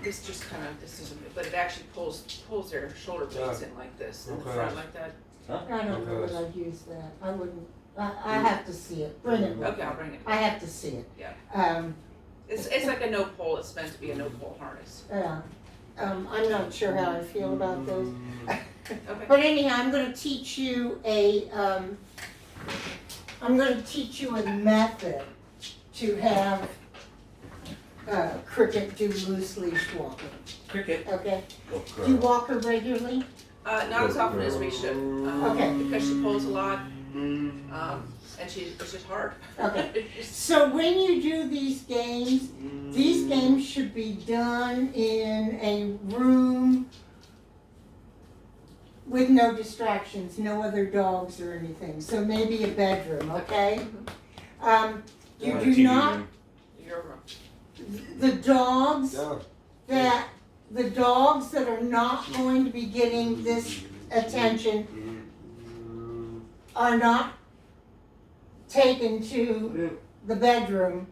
This just this isn't, but it actually pulls their shoulder blades in like this, in the Okay. front like that. I don't know that I'd use that. I wouldn't, I have to see it. Bring it with Okay, me. I'll bring it. I have to see it. Yeah. Um, It's like a no pull, it's meant to be a no pull harness. I'm not sure how I feel about those. Okay. But anyhow, I'm gonna teach you a method to have Cricket do loose leash walking, Cricket. okay? Good Do you girl. walk her regularly? Not as often as we should. Okay. Because she pulls a lot, and it's just hard. Okay. So when you do these games should be done in a room with no distractions, no other dogs or anything. So maybe a bedroom, okay? You do not, You're the dogs Yeah. that are not going to be getting this attention are not taken to the bedroom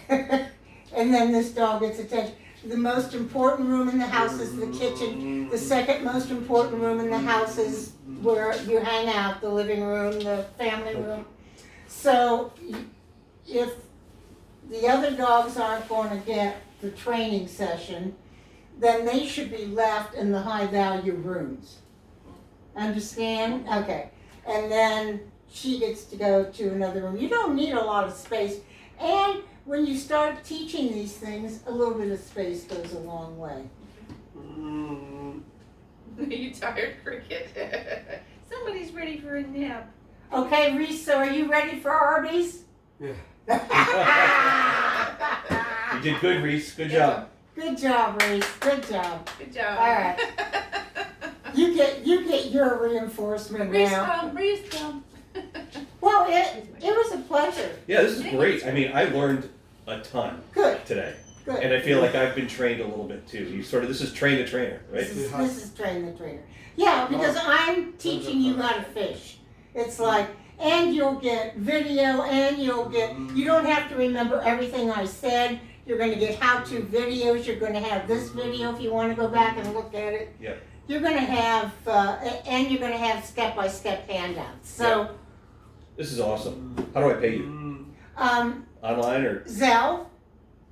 and then this dog gets attention. The most important room in the house is the kitchen. The second most important room in the house is where you hang out, the living room, the family room. So if the other dogs aren't going to get the training session, then they should be left in the high value rooms. Understand? Okay. And then she gets to go to another room. You don't need a lot of space. And when you start teaching these things, a little bit of space goes a long way. You tired, Cricket? Somebody's ready for a nap. Okay, Reese, so are you ready for Arby's? Yeah. You did good, Reese. Good job. Good job, Reese. Good job. Good job. All right. You get your reinforcement Reese, now. come. Reese, come. Well, it was a pleasure. Yeah, this is great. I mean, I learned a ton Good. today. Good. And I feel like I've been trained a little bit too. You sort of, this is train the trainer, right? This is train the trainer. Yeah, because I'm teaching you how to fish. It's like, and you'll get video, and you don't have to remember everything I said. You're going to get how-to videos. You're going to have this video if you want to go back and look at it. Yep. You're going to have, and you're going to have step-by-step handouts. So, This is awesome. How do I pay you? Online or? Zelle.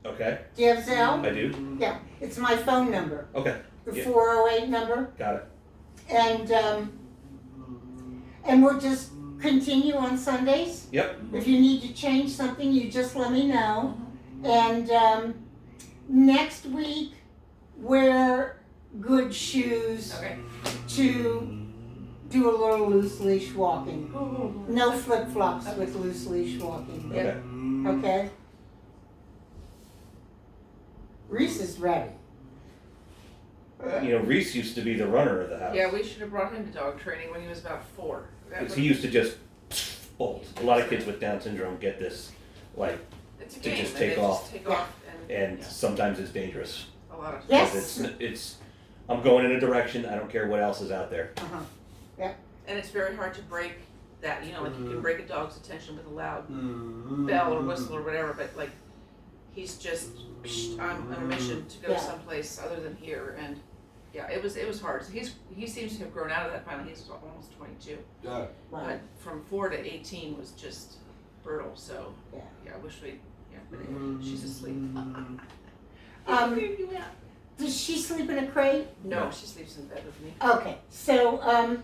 Okay, Do you have Zelle? I do. Yeah, it's my phone number, Okay, the Yeah. 408 number. got it. And we'll just continue on Sundays. Yep. If you need to change something, you just let me know. And next week, wear good shoes Okay. to do a little loose leash walking. No flip flops with loose leash walking. Okay. Okay? Reese is ready. You know, Reese used to be the runner of the house. Yeah, we should have brought him to dog training when he was about 4. That Because would- he used to just bolt. A lot of kids with Down syndrome get this, like, it's a to game, just and take they off. Just take off and yeah, sometimes it's dangerous. a lot of Yes. It's, I'm going in a direction, I don't care what else is out there. Uh-huh. And it's very hard to break that, you know, like you can break a dog's attention with a loud bell or whistle or whatever, but like he's just, I'm on a mission to go Yeah. someplace other than here, and yeah, it was hard. So he seems to have grown out of that finally. He's almost 22, Yeah. but from 4 to 18 was just brutal. So Yeah. I wish we, but she's asleep. Does she sleep in a crate? No, she sleeps in bed with me. Okay, so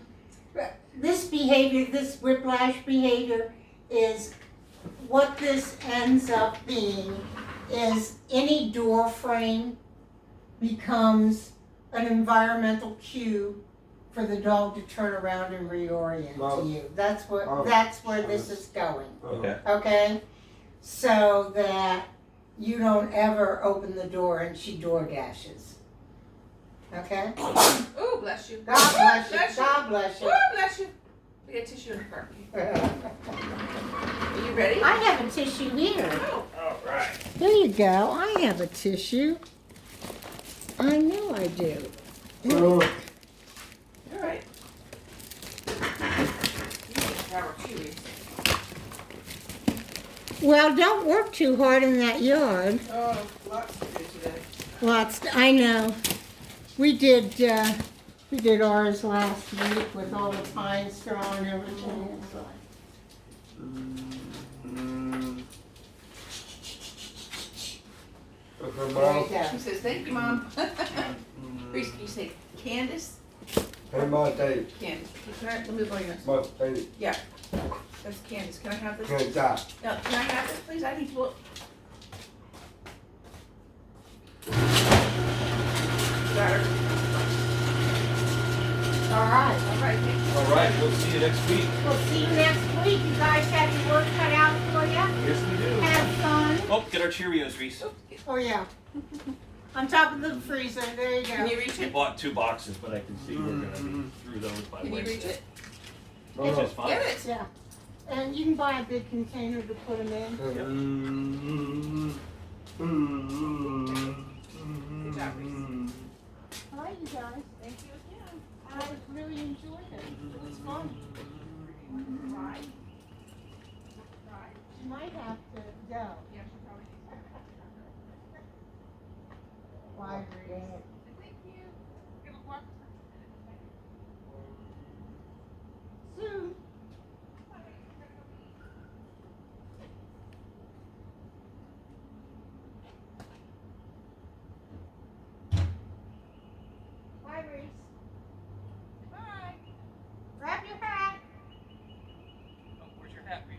this behavior, this whiplash behavior, is what this ends up being is any door frame becomes an environmental cue for the dog to turn around and reorient to you. That's where this is going. Okay. Okay? So that you don't ever open the door and she door dashes. Okay? Oh, bless you. God bless you. Bless you. God bless you. Oh, bless you. We got tissue in the car. Are you ready? I have a tissue here. Oh, All right. There you go. I have a tissue. I know I do. all right. You can power too, Reese. Well, don't work too hard in that yard. Oh, lots to do today. I know. We did ours last week with all the pine straw and everything. It's like, there you go. She says, thank you, Mom. Reese, can you say Candace? Hey, my tape. Candace. Can I, let me blow your nose. My tape. Yeah. That's Candace. Can I have this? Can't die. No, can I have this, please? I need to look. Got her. All right. All right, thank you. All right, we'll see you next week. We'll see you next week. You guys have your work cut out for you. Yes, we do. Have fun. Oh, get our Cheerios, Reese. Oh yeah. On top of the freezer. There you Can go. you reach We it? bought 2 boxes, but I can see we're gonna be through those by Can you reach Wednesday. it? Which is fine. Get it. Yeah. And you can buy a big container to put them in. Good job, Reese. All right, you guys. Thank you again. I really enjoyed it. It was fun. Right. You might have to go. Yeah, she probably Why, Reese? Thank you. Soon. Bye, Reese. Bye. Grab your hat. Oh, where's your hat, Reese?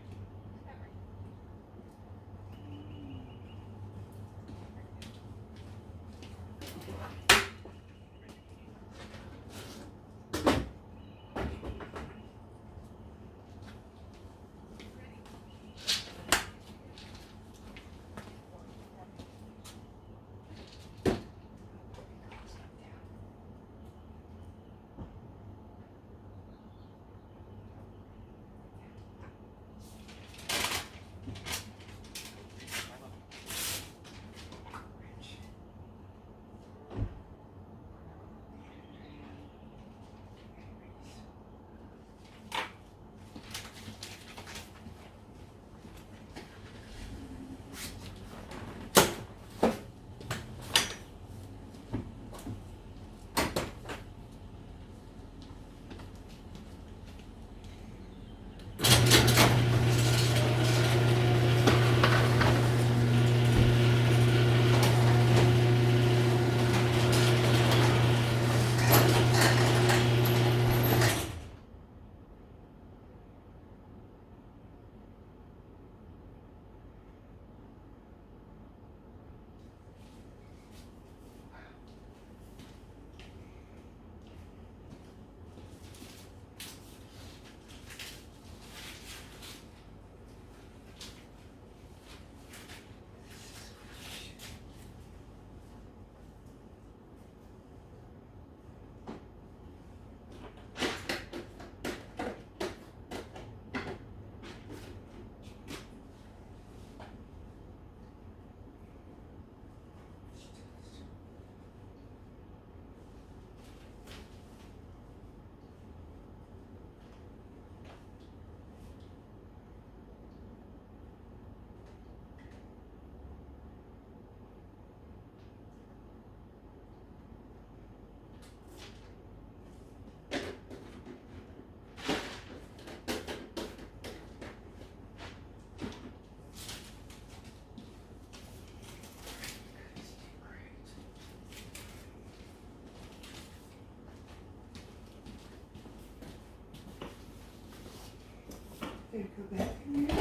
Gotta go back in here.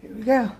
Here we go.